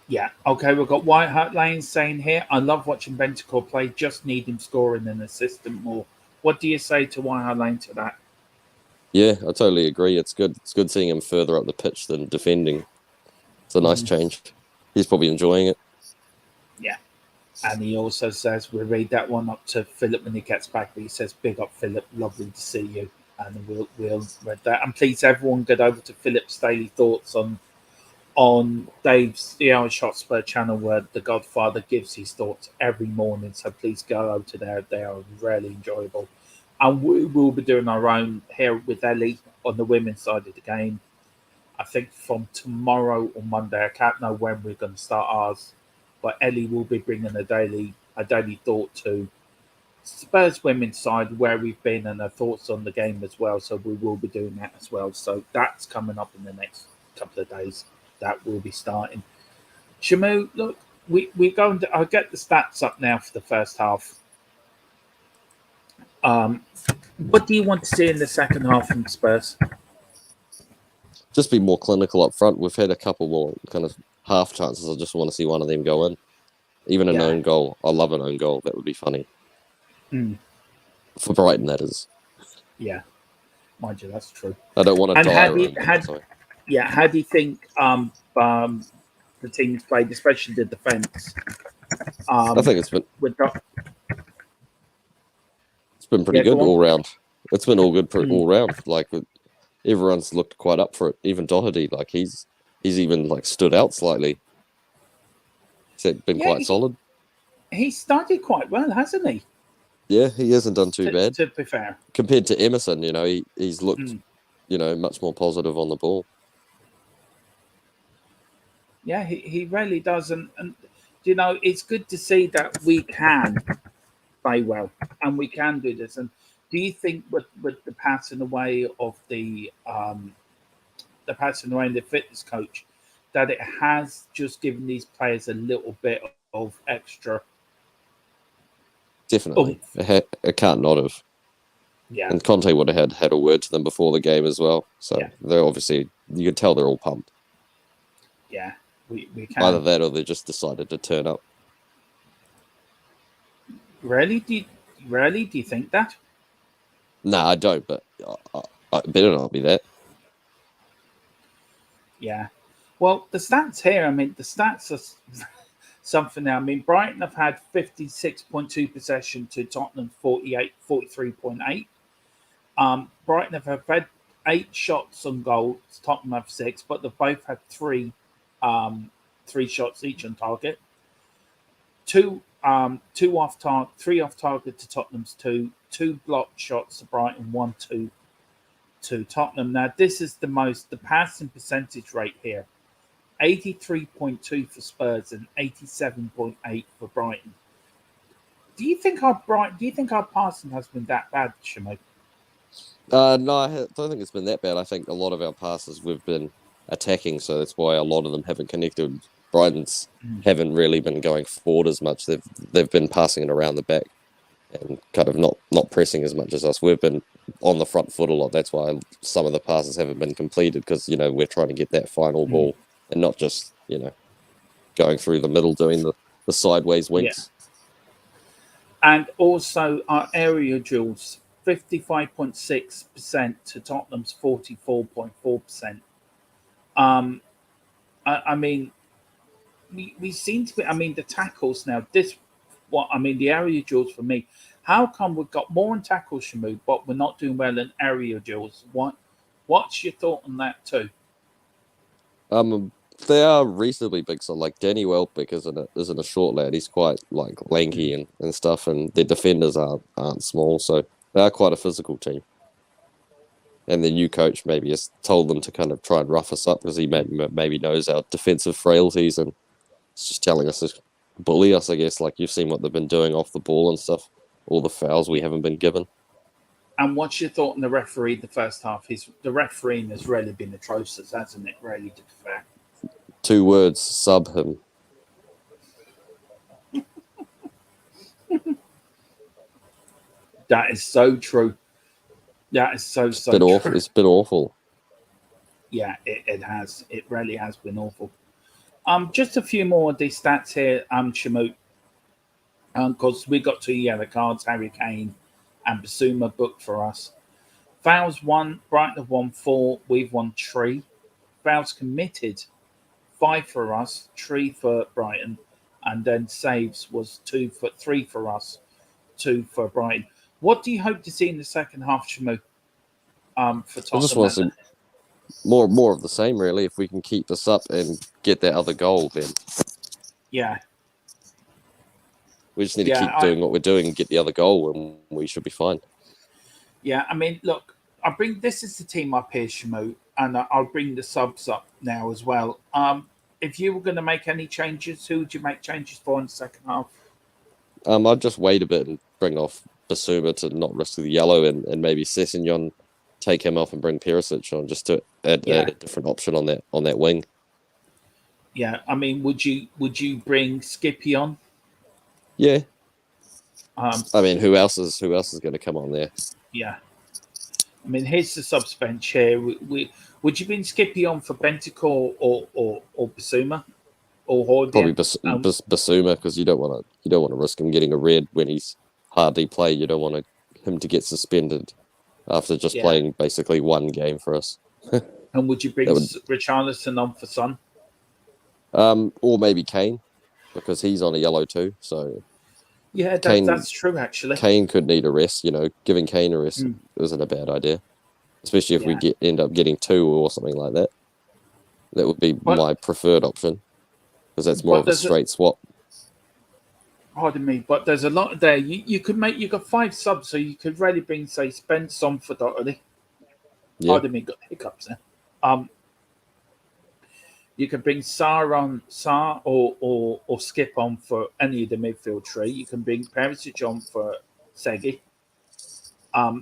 Yeah. Okay, we've got White Hart Lane saying here, I love watching Bentancur play, just need him scoring and assisting more. What do you say to White Hart Lane to that? Yeah, I totally agree. It's good. It's good seeing him further up the pitch than defending. It's a nice change. He's probably enjoying it. Yeah. And he also says, we'll read that one up to Philip when he gets back, but he says, big up, Philip, lovely to see you. And we'll read that. And please, everyone, get over to Philip's daily thoughts on Dave's The Irish Hotspur channel, where the Godfather gives his thoughts every morning. So please go over to there. They are really enjoyable. And we will be doing our own here with Ellie on the women's side of the game. I think from tomorrow or Monday. I can't know when we're going to start ours, but Ellie will be bringing a daily thought to Spurs women's side, where we've been, and her thoughts on the game as well. So we will be doing that as well. So that's coming up in the next couple of days. That will be starting. Shamu, look, we're going to. I'll get the stats up now for the first half. What do you want to see in the second half from Spurs? Just be more clinical up front. We've had a couple more kind of half chances. I just want to see one of them go in. Even an own goal. I love an own goal. That would be funny. For Brighton, that is. Yeah. Mind you, that's true. I don't want to die. How do you think the team's played, especially the defence? I think it's been pretty Yeah, good go on. all round. It's been all good all round. Like everyone's looked quite up for it. Even Doherty, like he's even like stood out slightly. He's been quite solid. He started quite well, hasn't he? Yeah, he hasn't done too bad. To be fair, compared to Emerson, you know, he's looked, you know, much more positive on the ball. Yeah, he really does, and you know, it's good to see that we can play well and we can do this. And do you think with the passing away of the passing away and the fitness coach, that it has just given these players a little bit of extra? Definitely, it can't not have. Yeah, and Conte would have had a word to them before the game as well. So they're obviously, you can tell they're all pumped. Yeah, we can. Either that or they just decided to turn up. Really? Do you think that? No, I don't, but I better not be that. Yeah. Well, the stats here, I mean, the stats are something now. I mean, Brighton have had 56.2 possession to Tottenham 43.8. Brighton have had 8 shots on goal. Tottenham have 6, but they've both had 3 shots each on target. 2 off target, 3 off target to Tottenham's 2 blocked shots to Brighton, 1-2 to Tottenham. Now, this is the passing percentage rate here. 83.2 for Spurs and 87.8 for Brighton. Do you think our passing has been that bad, Shamo? No, I don't think it's been that bad. I think a lot of our passes we've been attacking, so that's why a lot of them haven't connected. Brighton's haven't really been going forward as much. They've been passing it around the back and kind of not pressing as much as us. We've been on the front foot a lot. That's why some of the passes haven't been completed, because, you know, we're trying to get that final ball and not just, you know, going through the middle doing the sideways winks. Yeah. And also our area duels, 55.6% to Tottenham's 44.4%. I mean, we seem to be. I mean, the tackles now. The area duels for me. How come we've got more in tackles, Shamu, but we're not doing well in area duels? What's your thought on that too? They are reasonably big. So like Danny Welbeck isn't a short lad. He's quite like lanky and stuff, and their defenders aren't small, so they are quite a physical team. And the new coach maybe has told them to kind of try and rough us up, because he maybe knows our defensive frailties, and it's just telling us to bully us, I guess. Like, you've seen what they've been doing off the ball and stuff, all the fouls we haven't been given. And what's your thought on the referee the first half? The refereeing has really been atrocious, hasn't it? Really, to be fair. 2 words: sub him. That is so true. That is so true. Awful. It's been awful. Yeah, it has. It really has been awful. Just a few more of these stats here, Shamu. Because we got 2 yellow cards, Harry Kane and Basuma booked for us. Fouls 1, Brighton have won 4, we've won 3. Fouls committed 5 for us, 3 for Brighton, and then saves was 3 for us, 2 for Brighton. What do you hope to see in the second half, Shamu? For Tottenham? I just want to see more of the same, really. If we can keep this up and get that other goal, then yeah, we just need to keep doing what we're doing and get the other goal, and we should be fine. Yeah, I mean, look, this is the team up here, Shamu, and I'll bring the subs up now as well. If you were going to make any changes, who would you make changes for in the second half? I'd just wait a bit and bring off Basuma to not risk the yellow, and maybe Sessegnon, take him off and bring Perisic on, just to add a different option on that wing. Yeah, I mean, would you bring Skippy on? Yeah. I mean, who else is going to come on there? Yeah. I mean, here's the subs bench here. Would you bring Skippy on for Bentancur or Basuma or Horde? Probably Basuma, because you don't want to risk him getting a red when he's hardly played. You don't want him to get suspended after just playing basically 1 game for us. And would you bring Richarlison on for Son? Or maybe Kane, because he's on a yellow too. So Yeah, Kane, that's true, actually. Kane could need a rest. Giving Kane a rest isn't a bad idea, especially if we end up getting 2 or something like that. That would be my preferred option, because that's more of a straight swap. Pardon me, but there's a lot there. You got 5 subs, so you could really bring, say, Spence on for Doherty. Yeah. Pardon me, got hiccups there. You can bring Sarr or Skip on for any of the midfield tree. You can bring Perisic on for Segi.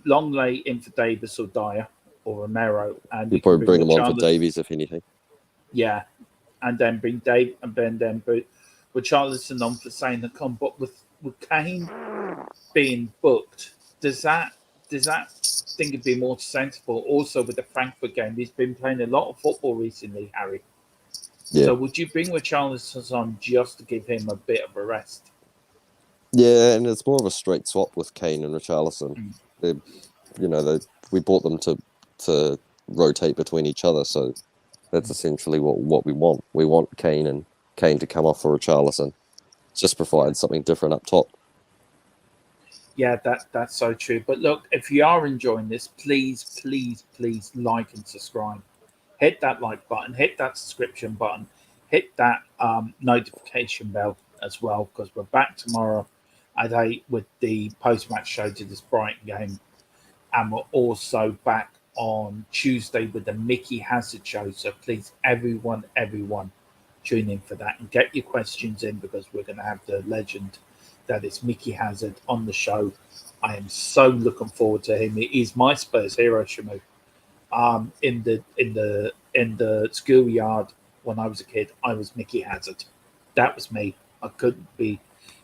Longley in for Davis or Dyer or Romero, and you probably bring them on for Davies if anything. Yeah, and then bring Dave and then put Richarlison on for saying the come. But with Kane being booked, does that think it'd be more sensible? Also with the Frankfurt game, he's been playing a lot of football recently, Harry. Yeah. So would you bring Richarlison on just to give him a bit of a rest? Yeah, and it's more of a straight swap with Kane and Richarlison. We bought them to rotate between each other, so that's essentially what we want. We want Kane to come off for Richarlison. Just provide something different up top. Yeah, that's so true. But look, if you are enjoying this, please like and subscribe. Hit that like button, hit that subscription button, hit that notification bell as well, because we're back tomorrow at 8 with the post-match show to this Brighton game. And we're also back on Tuesday with the Mickey Hazard show. So please, everyone, tune in for that and get your questions in, because we're going to have the legend that is Mickey Hazard on the show. I am so looking forward to him. He is my Spurs hero, Shamu. In the schoolyard when I was a kid, I was Mickey Hazard. That was me. I couldn't be.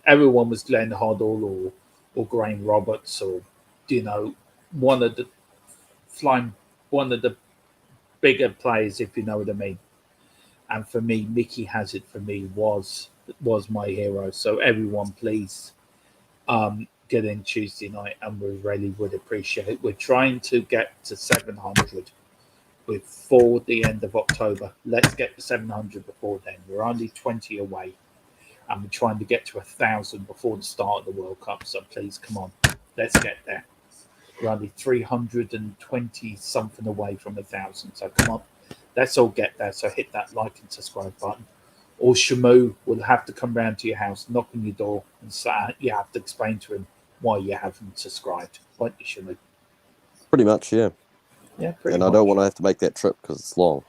Everyone was Glenn Hoddle or Graham Roberts, or one of the bigger players, if you know what I mean. And for me, Mickey Hazard was my hero. So everyone, please get in Tuesday night, and we really would appreciate it. We're trying to get to 700 before the end of October. Let's get to 700 before then. We're only 20 away, and we're trying to get to 1,000 before the start of the World Cup. So please, come on, let's get there. We're only 320 something away from 1,000. So come on, let's all get there. So hit that like and subscribe button. Or Shamu will have to come round to your house, knock on your door, and say, you have to explain to him why you haven't subscribed. Won't you, Shamu? Pretty much, yeah. Yeah, pretty much. And I don't want to have to make that trip because it's long.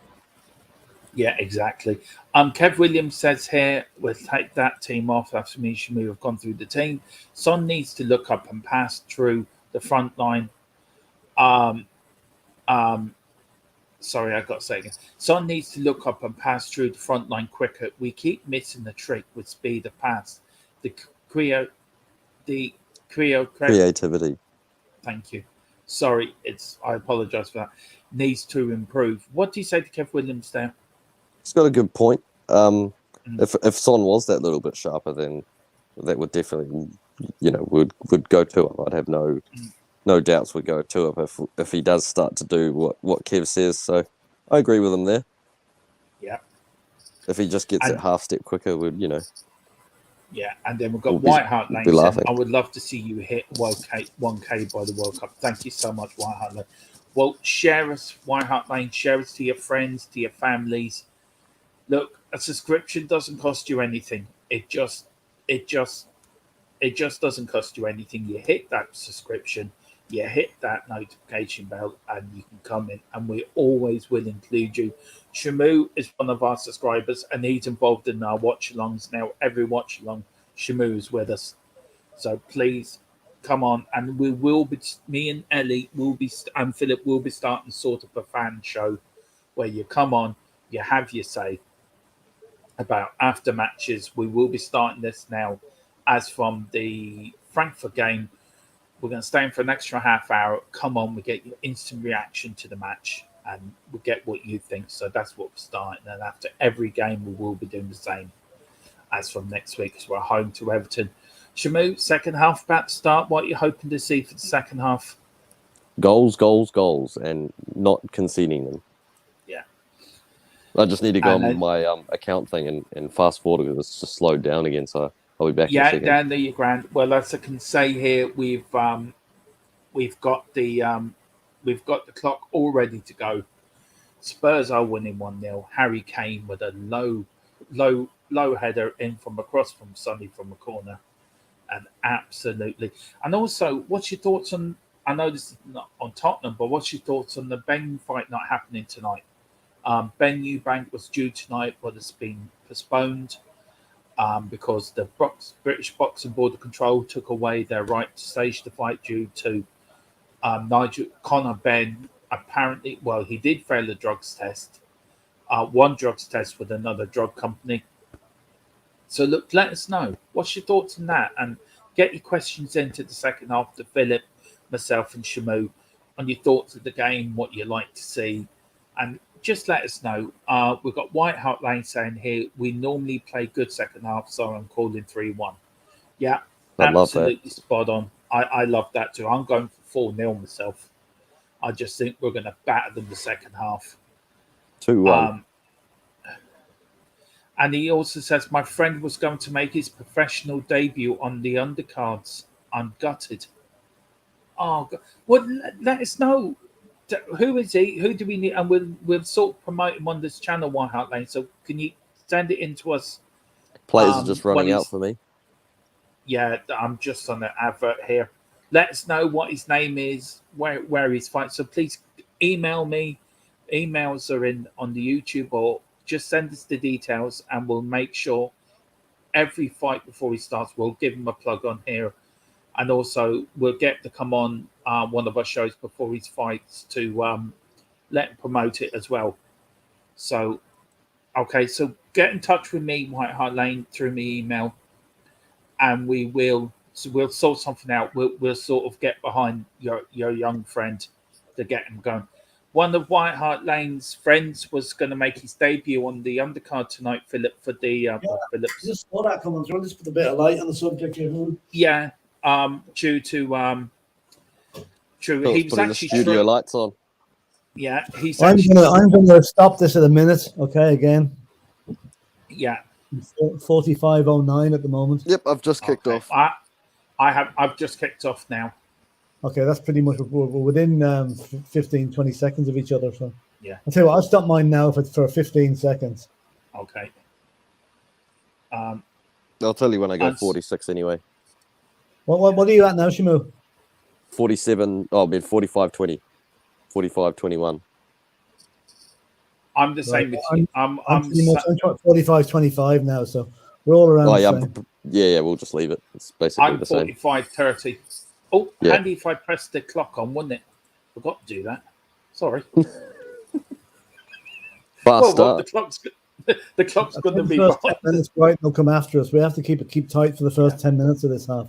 Yeah, exactly. Kev Williams says here, we'll take that team off after me and Shamu have gone through the team. Son needs to look up and pass through the front line. Sorry, I got to say again. Son needs to look up and pass through the front line quicker. We keep missing the trick with speed of pass. The creativity. Thank you. Sorry, I apologise for that. Needs to improve. What do you say to Kev Williams there? He's got a good point. If Son was that little bit sharper, then that would definitely, would go to him. I'd have no doubts would go to him if he does start to do what Kev says. So I agree with him there. Yeah. If he just gets it half step quicker, Yeah, and then we've got White Hart Lane saying, I would love to see you hit 1K by the World Cup. Thank you so much, White Hart Lane. Well, share us, White Hart Lane. Share us to your friends, to your families. Look, a subscription doesn't cost you anything. It just doesn't cost you anything. You hit that subscription, you hit that notification bell, and you can come in, and we always will include you. Shamu is one of our subscribers, and he's involved in our watch-alongs now. Every watch-along, Shamu is with us. So please come on, and we will be, me and Ellie will be, and Philip will be starting sort of a fan show where you come on, you have your say about after matches. We will be starting this now as from the Frankfurt game. We're going to stay in for an extra half hour. Come on, we get your instant reaction to the match, and we get what you think. So that's what we're starting. And after every game, we will be doing the same as from next week, as we're home to Everton. Shamu, second half about to start. What are you hoping to see for the second half? Goals, and not conceding them. Yeah. I just need to go on my account thing and fast forward because it's just slowed down again. So I I'll be back in a Yeah, second. down there, you grand. Well, as I can say here, we've got the clock all ready to go. Spurs are winning 1-0. Harry Kane with a low header in from across from Sonny from the corner, and absolutely. And also, what's your thoughts on? I know this is not on Tottenham, but what's your thoughts on the Ben fight not happening tonight? Ben Eubank was due tonight, but it's been postponed because the British Boxing Board of Control took away their right to stage the fight due to Conor Benn. Apparently, well, he did fail a drugs test, one drugs test with another drug company. So look, let us know. What's your thoughts on that? And get your questions into the second half to Philip, myself and Shamu on your thoughts of the game, what you like to see. And just let us know. We've got White Hart Lane saying here, we normally play good second half, so I'm calling 3-1. Yeah, absolutely spot on. I love that too. I'm going for 4-0 myself. I just think we're going to batter them the second half. 2-1. And he also says, my friend was going to make his professional debut on the undercards. I'm gutted. Oh, God. Well, let us know. Who is he? Who do we need? And we'll sort of promote him on this channel, White Hart Lane. So can you send it in to us? Players are just running out for me. Yeah, I'm just on the advert here. Let us know what his name is, where he's fighting. So please email me. Emails are in on the YouTube, or just send us the details, and we'll make sure every fight before he starts, we'll give him a plug on here. And also, we'll get to come on one of our shows before his fights to let him promote it as well. So, okay, so get in touch with me, White Hart Lane, through me email, and we'll sort something out. We'll sort of get behind your young friend to get him going. One of White Hart Lane's friends was going to make his debut on the undercard tonight, Philip, for the Phillips. Just saw that coming through. Just put a bit of light on the subject here. Yeah, due to he was actually the studio lights on. Yeah, he's. I'm gonna stop this at a minute. Okay, again. Yeah. 45:09 at the moment. Yep, I've just kicked off. I've just kicked off now. Okay, that's pretty much we're within 15-20 seconds of each other. So yeah, I'll tell you what, I'll stop mine now for 15 seconds. Okay. I'll tell you when I go 46 anyway. What are you at now, Shamu? 47. Oh, been 45:20, 45:21. I'm the same with you. I'm 45:25 now, so we're all around. Oh the yeah, same. we'll just leave it. It's basically the same. 45:30. Oh, yeah. Handy if I pressed the clock on, wouldn't it? Forgot to do that. Sorry. Fast start. The clock's going to be behind. 10 minutes, Brighton will come after us. We have to keep tight for the first 10 minutes of this half.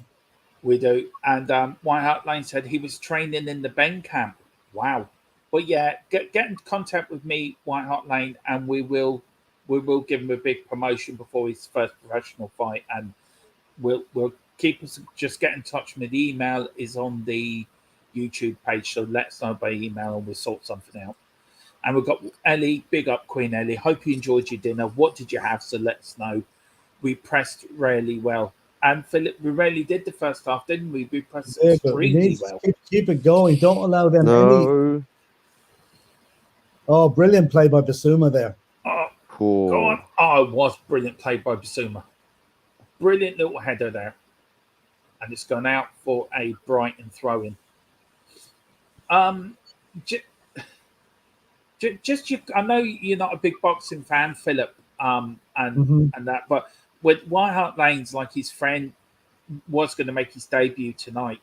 We do. And White Hart Lane said he was training in the Ben camp. Wow. But yeah, get in contact with me, White Hart Lane, and we will give him a big promotion before his first professional fight, and we'll keep us. Just get in touch with me. The email is on the YouTube page, so let us know by email, and we'll sort something out. And we've got Ellie, big up Queen Ellie. Hope you enjoyed your dinner. What did you have? So let us know. We pressed really well. And Philip, we really did the first half, didn't we? We pressed extremely well. Keep it going. Don't allow them any. Oh, brilliant play by Basuma there. Oh, go on. Oh, it was brilliant play by Basuma. Brilliant little header there. And it's gone out for a Brighton throw-in. I know you're not a big boxing fan, Philip, and that, but with White Hart Lane's, like his friend was going to make his debut tonight,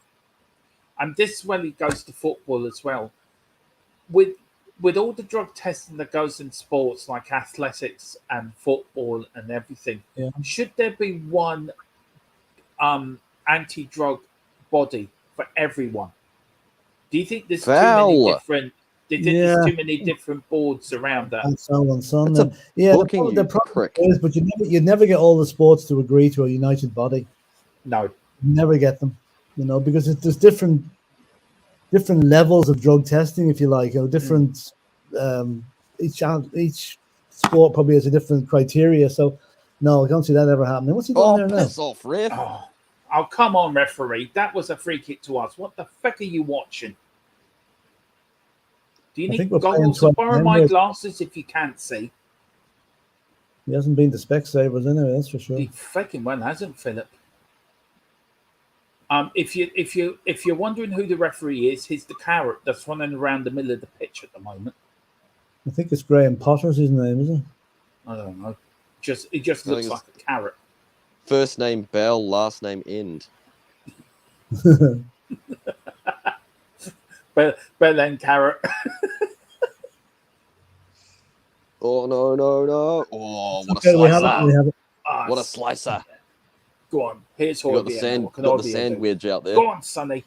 and this is when he goes to football as well. With all the drug testing that goes in sports like athletics and football and everything, should there be one anti-drug body for everyone? Do you think there's too many different? Do you think there's too many different boards around that? And so on, son. The problem is, but you'd never get all the sports to agree to a united body. No, you never get them. Because there's different levels of drug testing, if you like. Different each sport probably has a different criteria. So No, I don't see that ever happening. What's he doing there now? Piss off, ref. Oh, come on, referee. That was a free kick to us. What the fuck are you watching? Do you I need think we're playing goggles? 12 Borrow my members. glasses if you can't see. He hasn't been to Specsavers anyway, that's for sure. He fucking well hasn't, Philip. If you're wondering who the referee is, he's the carrot that's running around the middle of the pitch at the moment. I think it's Graham Potter's his name, isn't it? I don't know. It just looks like a carrot. First name Bell, last name End. Bell and carrot. Oh no! Oh, what a Okay, we slicer! have it. What a slicer! Go on. Here's You got the Hojbjerg. sand wedge out there. Go on, Sonny.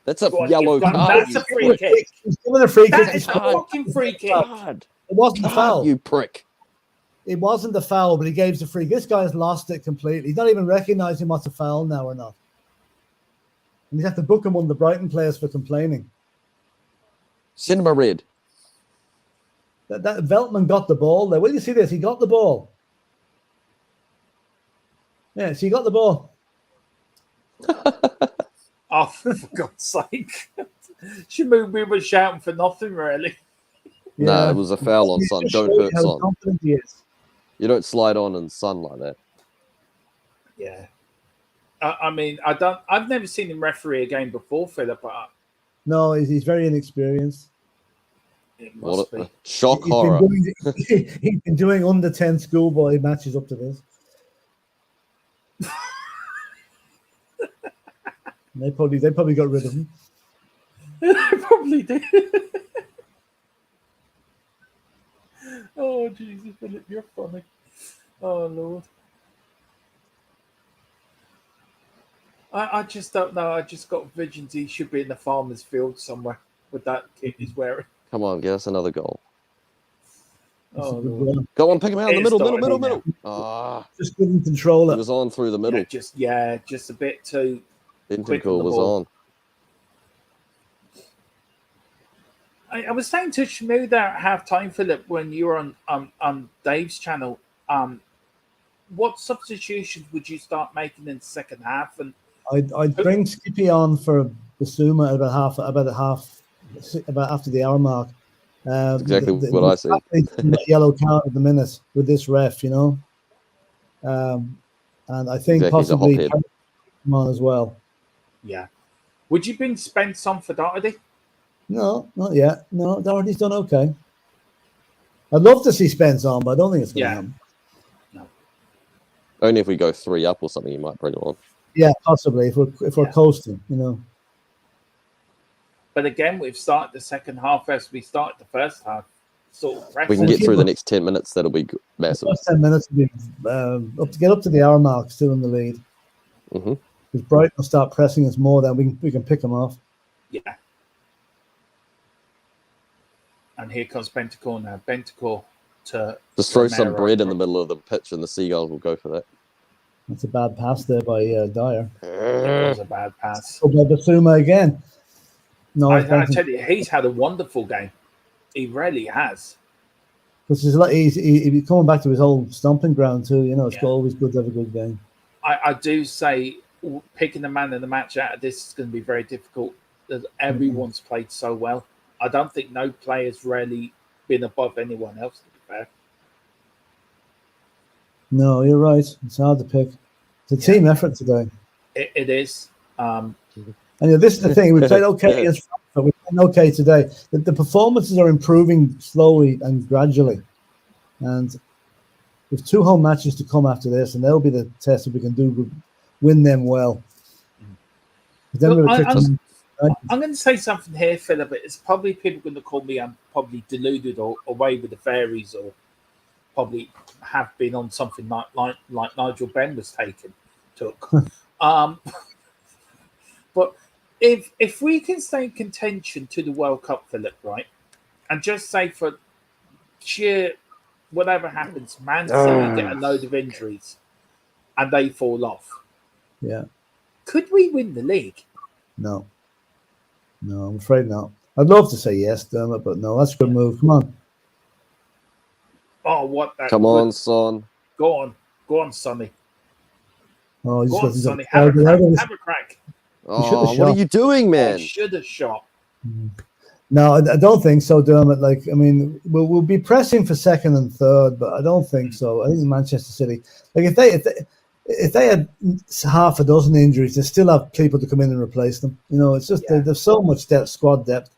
That's a Go on, yellow you've got- card. That's a free kick. He's given a free kick. That is a fucking free kick. Card. It wasn't a foul. You prick. It wasn't a foul, but he gave the free. This guy's lost it completely. He's not even recognizing what's a foul now or not. And you have to book him on the Brighton players for complaining. Send him a red. That Veltman got the ball there. Will you see this? He got the ball. Yeah, so he got the ball. Oh, for God's sake. We were shouting for nothing, really. No, it was a foul on Son. Don't hurt how Son. confident he is. You don't slide on in Son like that. Yeah. I mean, I've never seen him referee a game before, Philip, but No, he's very inexperienced. it must What a be. shock He's horror. He's been doing under 10 schoolboy matches up to this. They probably got rid of him. Probably did. Oh, Jesus, Philip, you're funny. Oh, Lord. I just don't know. I just got visions he should be in the farmer's field somewhere with that kit he's wearing. Come on, get us another goal. Oh, Lord. Go on, pick him out in the It's middle. starting Ah, Just couldn't control he it. was on through the middle. Just a bit too. quick on Bentancur the was ball. on. I was saying to Shmoo there at half time, Philip, when you were on Dave's channel, what substitutions would you start making in the second half? And I'd bring Skippy on for Basuma about after the hour mark. Exactly what I said. Yellow card at the minute with this ref, you know. And I think Exactly, he's a possibly hothead. come on as well. yeah, would you bring Spence on for Doherty? No, not yet. No, Doherty's done okay. I'd love to see Spence on, but I don't think it's going to Yeah. happen. Only if we go 3 up or something, you might bring him on. Yeah, possibly if we're coasting, you know. But again, we've started the second half as we started the first half. Sort of We can pressing. get through the next 10 minutes. That'll be massive. First 10 minutes to be get up to the hour mark, still in the lead. Mhm. If Brighton will start pressing us more, then we can pick them off. Yeah. And here comes Bentancur now. Bentancur to Just throw some Romero. bread in the middle of the pitch, and the Seagulls will go for that. That's a bad pass there by Dyer. It was a bad pass. Oh, by Basuma again. No, I tell you, he's had a wonderful game. He really has. because he's coming back to his old stomping ground too. You know, it's always good to have a good game. I do say picking the man of the match out of this is going to be very difficult. Everyone's played so well. I don't think no player's really been above anyone else, to be fair. No, you're right. It's hard to pick. It's a team effort today. It is. And this is the thing. We played okay but we played okay today. The performances are improving slowly and gradually. And with 2 home matches to come after this, and they'll be the test if we can win them well. But then Look, we'll I'm going to say something here, Philip. It's probably people going to call me I'm probably deluded or away with the fairies, or probably have been on something like Nigel Benn took. But if we can stay in contention to the World Cup, Philip, right, and just say for sheer whatever happens, Man City get a load of injuries and they fall off. Yeah. Could we win the league? No, I'm afraid not. I'd love to say yes, Dermot, but no, that's a good move. Come on. Oh, what? That Come on, son. Go on. Go on, Sonny. Oh, he's Go got on, Sonny. Have a crack. Oh, what are you doing, man? Should have shot. No, I don't think so, Dermot. Like, I mean, we'll be pressing for second and third, but I don't think so. I think Manchester City, like if they had half a dozen injuries, they still have people to come in and replace them. You know, it's just there's so much depth, squad depth.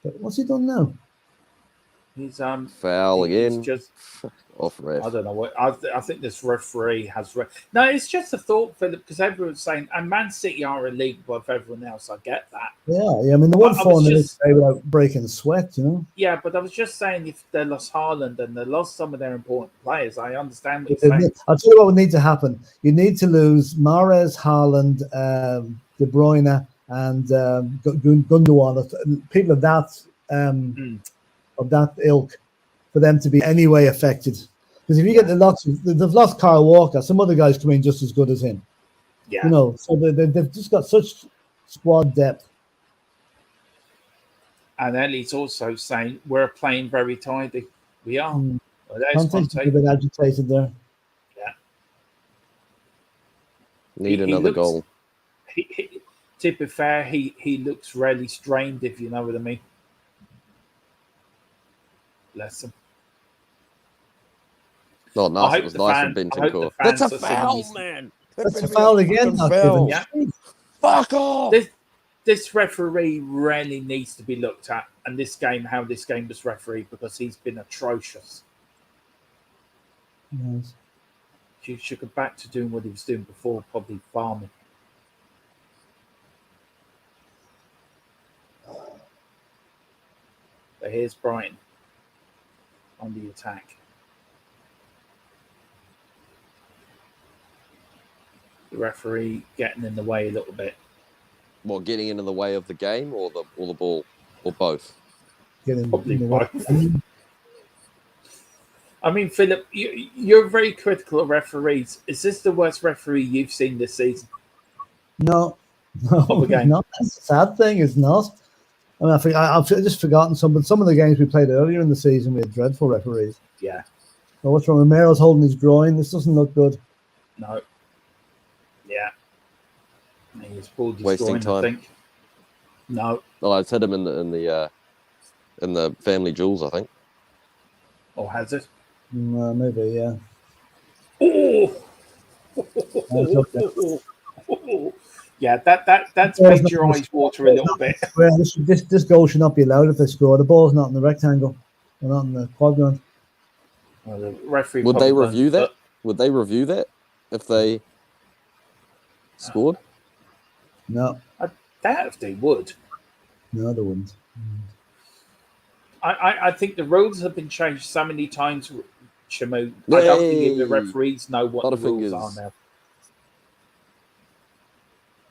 But what's he done now? He's foul again. He's just off ref. I don't know what I think this referee has. No, it's just a thought, Philip, because everyone's saying, and Man City are a league above everyone else. I get that. Yeah. I mean, the 1-4 without breaking sweat, you know. Yeah, but I was just saying, if they lost Haaland and they lost some of their important players, I understand what you're saying. I'll tell you what would need to happen. You need to lose Mahrez, Haaland, De Bruyne, and Gundogan. People of that ilk, for them to be anyway affected. Because if you get they've lost Kyle Walker, some other guys come in just as good as him. Yeah. You know, so they've just got such squad depth. And Ellie's also saying we're playing very tidy. We are. Well, Conte's a bit agitated there. Yeah. Need another goal. To be fair, he looks really strained, if you know what I mean. Bless him. Not nice. It was nice from Bentancur. That's a foul, man. That's a foul again. Yeah. Fuck off. This referee really needs to be looked at, and how this game was refereed, because he's been atrocious. Yes. He should go back to doing what he was doing before, probably farming. But here's Brighton on the attack. The referee getting in the way a little bit. Well, getting into the way of the game, or the ball, or both? Probably both. I mean, Philip, you're very critical of referees. Is this the worst referee you've seen this season? No, of a game? Not. That's the sad thing. It's not. I mean, I've just forgotten some of the games we played earlier in the season. We had dreadful referees. Yeah. So what's wrong? Romero's holding his groin. This doesn't look good. No. Yeah. He's pulled his wasting groin, time. I think. No. Well, I'd said him in the family jewels, I think. Or has it? Maybe, yeah. Oh. Yeah, that's made your eyes water a little bit. Well, this goal should not be allowed if they score. The ball's not in the rectangle. They're not in the quadrant. Well, the referee would they review that? Would they review that if they scored? No. I doubt if they would. No, they wouldn't. I think the rules have been changed so many times, Shamu. I don't think the referees know what the rules are now.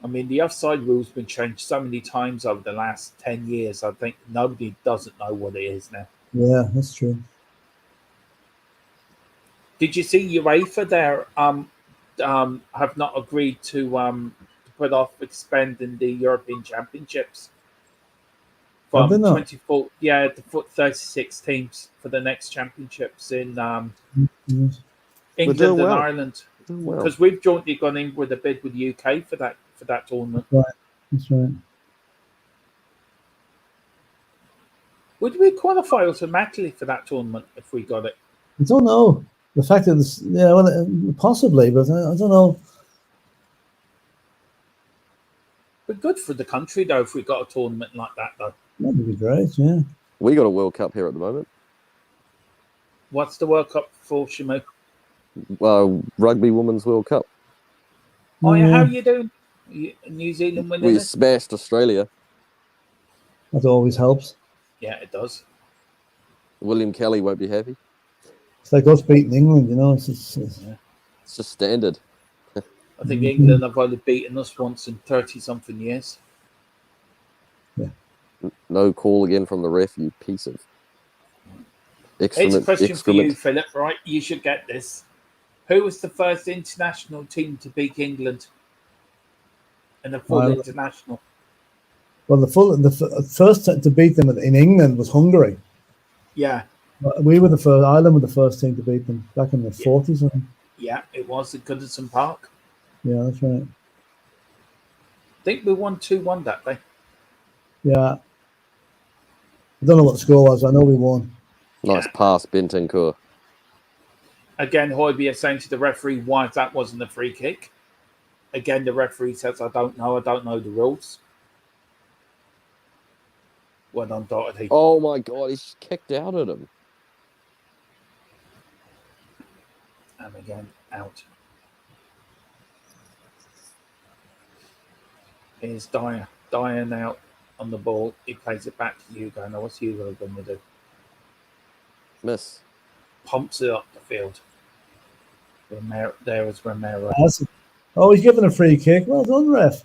I mean, the offside rule's been changed so many times over the last 10 years. I think nobody doesn't know what it is now. Yeah, that's true. Did you see UEFA there have not agreed to put off expanding the European Championships from 24? Yeah, to put 36 teams for the next championships in England and Ireland, because we've jointly gone in with a bid with the UK for that tournament. Right, that's right. Would we qualify automatically for that tournament if we got it? I don't know. The fact that it's, possibly, but I don't know. But good for the country, though, if we got a tournament like that, though. That'd be great, yeah. We got a World Cup here at the moment. What's the World Cup for, Shamu? Rugby Women's World Cup. Oh, yeah. How are you doing? New Zealand winning We it? smashed Australia. That always helps. Yeah, it does. William Kelly won't be happy. It's like us beating England, It's just standard. I think England have only beaten us once in 30-something years. Yeah. No call again from the ref, you piece of Here's a question for you, Philip, right? You should get this. Who was the first international team to beat England in a full international? Well, the first to beat them in England was Hungary. Yeah. We were the first. Ireland were the first team to beat them back in the 40s. I think. Yeah, it was at Goodison Park. Yeah, that's right. I think we won 2-1 that day. Yeah. I don't know what the score was. I know we won. Nice pass, Bentancur. Again, Højbjerg saying to the referee why that wasn't a free kick. Again, the referee says, I don't know the rules. Well done, Doherty. Oh my God, he's kicked out at him. And again, out. Here's Dyer. Dyer now on the ball. He plays it back to Hugo. Now, what's Hugo going to do? Miss. Pumps it up the field. There was Romero. Oh, he's given a free kick. Well done, ref.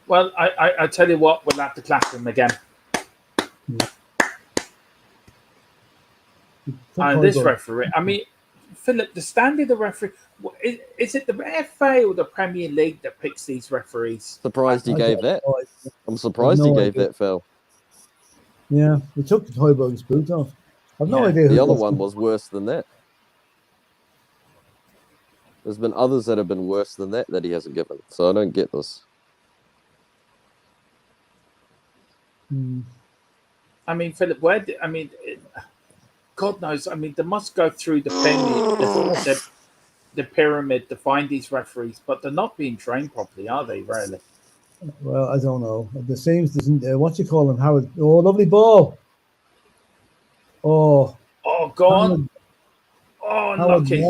Well, I tell you what, we'll have to clap him again. And this referee, I mean, Philip, the standard of the referee, is it the FA or the Premier League that picks these referees? Surprised he gave that. I'm surprised he gave that foul. Yeah, he took Højbjerg's boot off. I've no idea. The other one was worse than that. There's been others that have been worse than that he hasn't given. So I don't get this. I mean, Philip, God knows. I mean, they must go through the pyramid to find these referees, but they're not being trained properly, are they? Really? Well, I don't know. There seems what you call him, Howard. Oh, lovely ball. Oh, gone. Unlucky.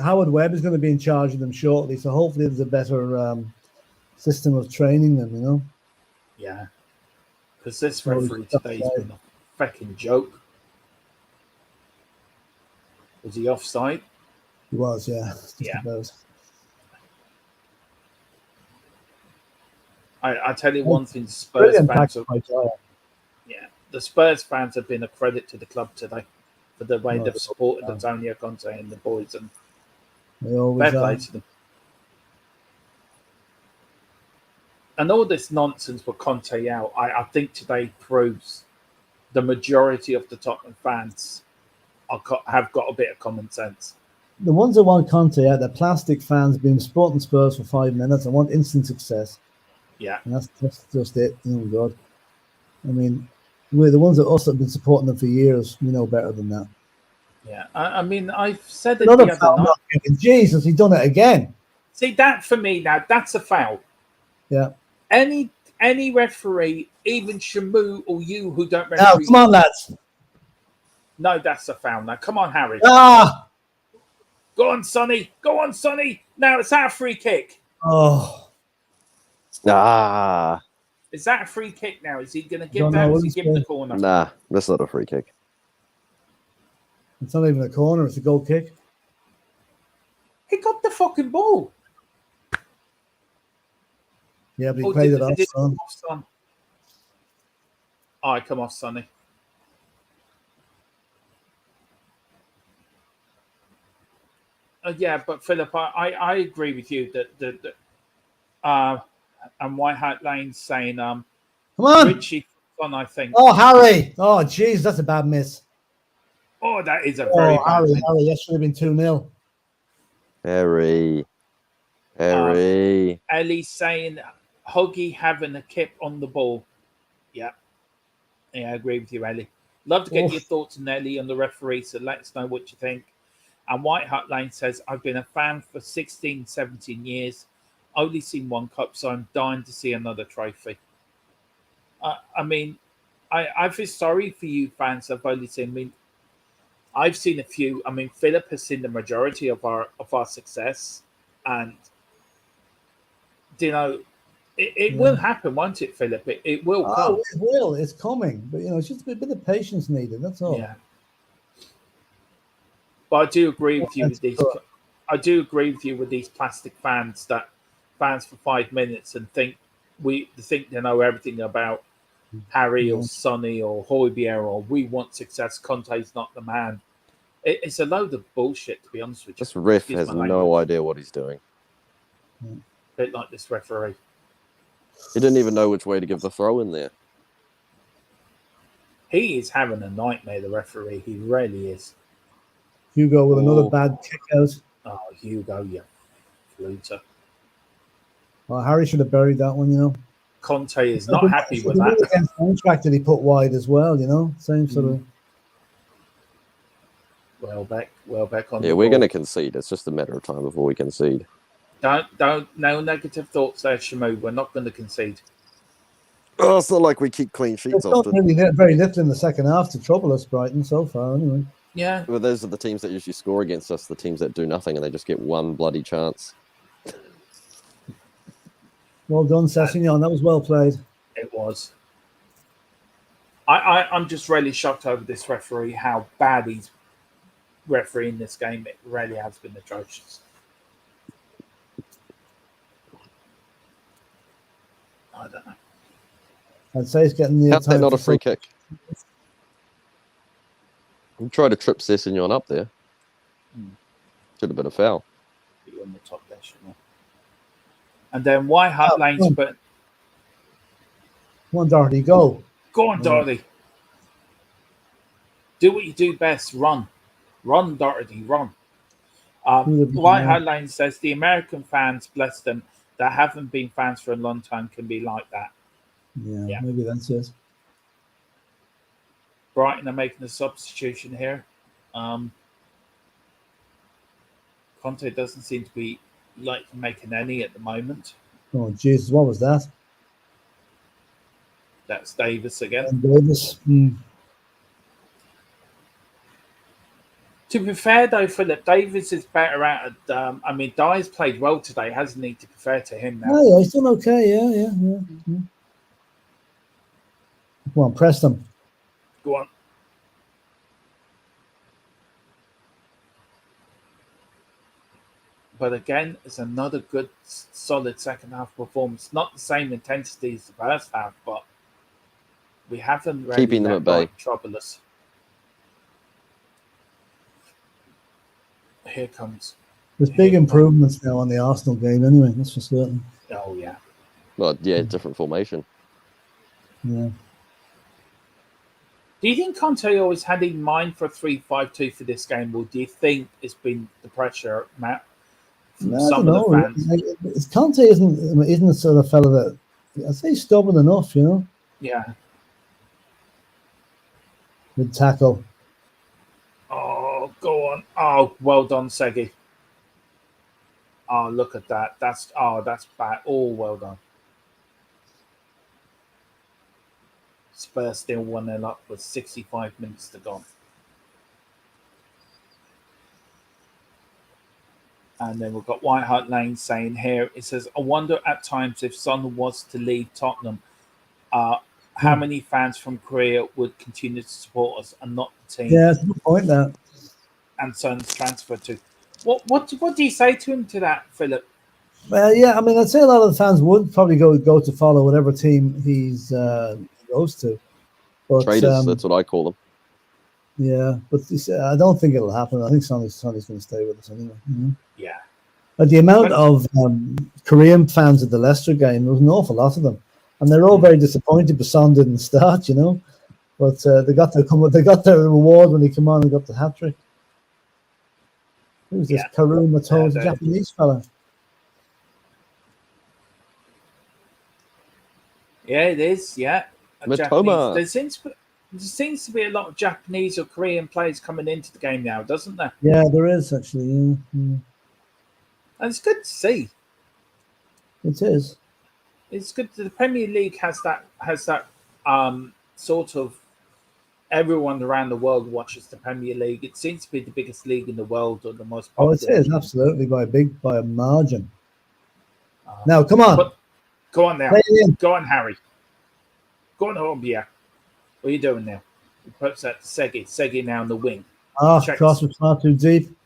Howard Webb is going to be in charge of them shortly, so hopefully there's a better system of training them. You know. Yeah. Because this referee today's been a fucking joke. Was he offside? He was, yeah. I tell you one thing, Spurs fans the Spurs fans have been a credit to the club today for the way they've supported Antonio Conte and the boys, and fair play to them. And all this nonsense with Conte out, I think today proves the majority of the Tottenham fans have got a bit of common sense. The ones that want Conte out, they're plastic fans being supporting Spurs for 5 minutes and want instant success. Yeah. And that's just it. Oh, God. I mean, we're the ones that us have been supporting them for years. We know better than that. Yeah. I mean, I've said it the other night. Jesus, he's done it again. See, that for me now, that's a foul. Yeah. Any referee, even Shamu or you who don't referee. Now, come on, lads. No, that's a foul. Now, come on, Harry. Ah! Go on, Sonny. Go on, Sonny. Now, is that a free kick? Oh. Ah. Is that a free kick now? Is he going to give that? Or is he giving the corner? Nah, that's not a free kick. It's not even a corner. It's a goal kick. He got the fucking ball. Yeah, but he played it off, son. All right, come off, Sonny. Yeah, but Philip, I agree with you that and White Hart Lane's saying come on, Richie on, I think. Oh, Harry. Oh, jeez, that's a bad miss. Oh, that is a very bad miss. Harry, that should have been 2-0. Harry. Ellie saying Huggy having a kip on the ball. Yeah, I agree with you, Ellie. Love to get your thoughts on Ellie and the referee, so let us know what you think. And White Hart Lane says, I've been a fan for 16, 17 years. Only seen one cup, so I'm dying to see another trophy. I mean, I feel sorry for you fans. I've only seen. I mean, I've seen a few. I mean, Philip has seen the majority of our success, and you know, it will happen, won't it, Philip? It will come. It will. It's coming, but it's just a bit of patience needed. That's all. Yeah. But I do agree with you with these. I do agree with you with these plastic fans that fans for 5 minutes and think they know everything about Harry or Sonny or Højbjerg or we want success. Conte's not the man. It's a load of bullshit, to be honest with you. This ref has no idea what he's doing. A bit like this referee. He didn't even know which way to give the throw in there. He is having a nightmare, the referee. He really is. Hugo with another bad kick out. Oh, Hugo, yeah. Fluter. Well, Harry should have buried that one, you know. CONTE is not happy with that. Against contract that he put wide as well, you know. Same sort of. Welbeck on Yeah, we're going to concede. It's just a matter of time before we concede. No negative thoughts there, Shamu. We're not going to concede. Oh, it's not like we keep clean sheets It's not often. really very little in the second half to trouble us, Brighton, so far, anyway. Yeah. Well, those are the teams that usually score against us, the teams that do nothing, and they just get one bloody chance. Well done, Sessignon. That was well played. It was. I'm just really shocked over this referee, how bad he's refereeing this game. It really has been atrocious. I don't know. I'd say he's getting the How's that not a free kick? You tried to trip Sessignon up there. Should have been a foul. Be on the top there, shouldn't. And then White Lane's but come on, Doherty, go. Go on, Doherty. Do what you do best. Run. Run, Doherty, run. White Lane says the American fans, bless them, that haven't been fans for a long time can be like that. Yeah. Maybe that's it. Brighton are making a substitution here. CONTE doesn't seem to be making any at the moment. Oh, Jesus, what was that? That's Davis again. And Davis. To be fair, though, Philip, Davis is better at. Dyer's played well today, hasn't he? To be fair to him now. Oh, yeah, he's done okay. Yeah. Come on, press them. Go on. But again, it's another good, solid second half performance. Not the same intensity as the first half, but we haven't really keeping them at bay. Trouble us. Here comes. There's big improvements now on the Arsenal game, anyway. That's for certain. Oh yeah. Well, yeah, different formation. Yeah. Do you think CONTE always had in mind for 3-5-2 for this game, or do you think it's been the pressure, Matt? Some of the fans. CONTE isn't the sort of fella that I'd say stubborn enough, you know. Yeah. Good tackle. Oh, go on. Oh, well done, Segi. Oh, look at that. That's bad. Oh, well done. Spurs still 1-0 up with 65 minutes to go. And then we've got White Hart Lane saying here, it says, I wonder at times if Son was to leave Tottenham, how many fans from Korea would continue to support us and not the team? Yeah, that's a good point, that. And Son's transfer to. What do you say to him to that, Philip? Well, yeah, I mean, I'd say a lot of the fans would probably go to follow whatever team he goes to. But, traders, that's what I call them. Yeah, but I don't think it'll happen. I think Sonny's going to stay with us anyway. Mm-hmm. Yeah. But the amount of Korean fans at the Leicester game, there was an awful lot of them. And they're all very disappointed but Son didn't start, you know. But they got their reward when he came on and got the hat-trick. Who's this? Karu Mato, the Japanese fella. Yeah, it is. Yeah, Matoma. There seems to be a lot of Japanese or Korean players coming into the game now, doesn't there? Yeah, there is actually. Yeah. And it's good to see. It is. It's good. The Premier League has that sort of. Everyone around the world watches the Premier League. It seems to be the biggest league in the world, or the most popular. Oh, it is absolutely by a margin. Now, come on. Go on now. Go on, Harry. Go on home, yeah. What are you doing now? He puts that to Segi. Segi now in the wing. Cross was far too deep.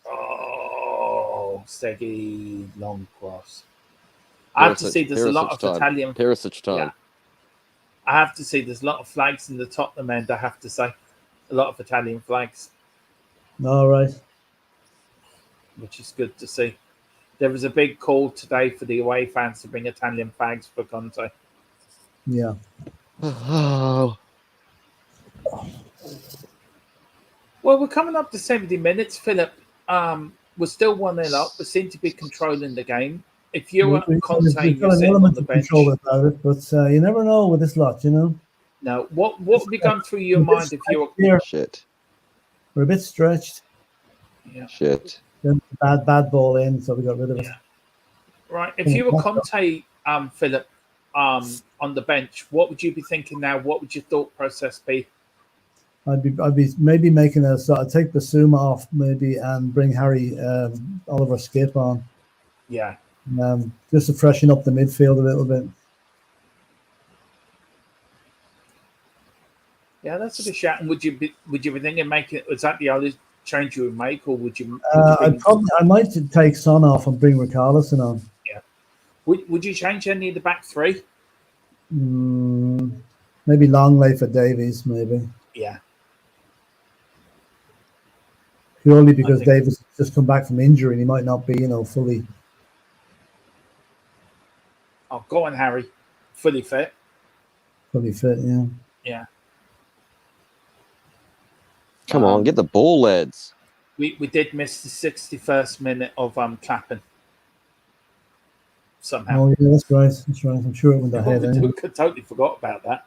Oh, Segi, long cross. I have to see there's a lot of Italian. Perisic time. Yeah. I have to see there's a lot of flags in the Tottenham end, I have to say. A lot of Italian flags. All right. Which is good to see. There was a big call today for the away fans to bring Italian flags for CONTE. Yeah. Oh. Well, we're coming up to 70 minutes. Philip, we're still 1-0 up. We seem to be controlling the game. If you're Conte and you're sitting on the bench, control about it, but you never know with this lot, you know. No, what would be going through your mind if you were shit? We're a bit stretched. Yeah. Shit. Then bad ball in, so we got rid of it. Right. If you were Conte, Philip, on the bench, what would you be thinking now? What would your thought process be? I'd be maybe making a sort of take Basuma off maybe and bring Harry Oliver Skip on. Yeah. Just to freshen up the midfield a little bit. Yeah, that's a good shout. And would you be thinking making it? Was that the only change you would make, or would you? I might take Son off and bring Richarlison on. Yeah. Would you change any of the back three? Maybe Longley for Davies, maybe. Yeah. Purely because Davies has just come back from injury and he might not be, fully. Oh, go on, Harry. Fully fit. Fully fit, yeah. Yeah. Come on, get the ball, lads. We did miss the 61st minute of clapping. Somehow. Oh yeah, that's right. That's right. I'm sure it went ahead. We totally forgot about that.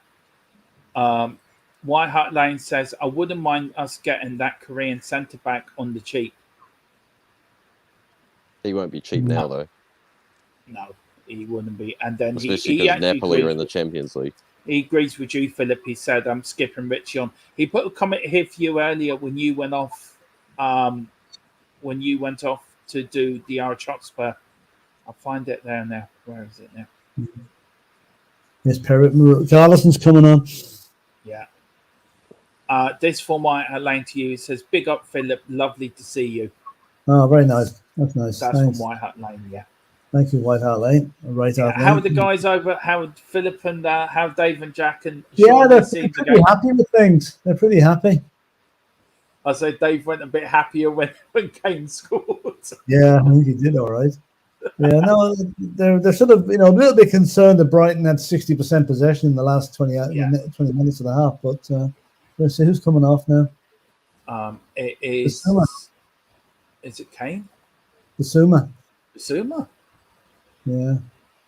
White Hart Lane says, I wouldn't mind us getting that Korean centre back on the cheap. He won't be cheap now, though. No, he wouldn't be. And then especially because Napoli are in the Champions League. He agrees with you, Philip. He said, I'm skipping Richie on. He put a comment here for you earlier when you went off to do the Irish Hotspur. I'll find it there now. Where is it now? Yes, Carlison's coming on. Yeah. This for my Lane to you. It says, big up, Philip. Lovely to see you. Oh, very nice. That's nice. That's Thanks. from White Hart Lane, yeah. Thank you, White Hart Lane. How are the guys over? How are Philip and how Dave and Jack and Sean? Yeah, they're pretty happy with things. They're pretty happy. I said Dave went a bit happier when Kane scored. Yeah, I think he did all right. Yeah, no, they're sort of a little bit concerned that Brighton had 60% possession in the last 20 minutes of the half. But let's see who's coming off now. It is. Basuma. Is it Kane? Basuma. Yeah.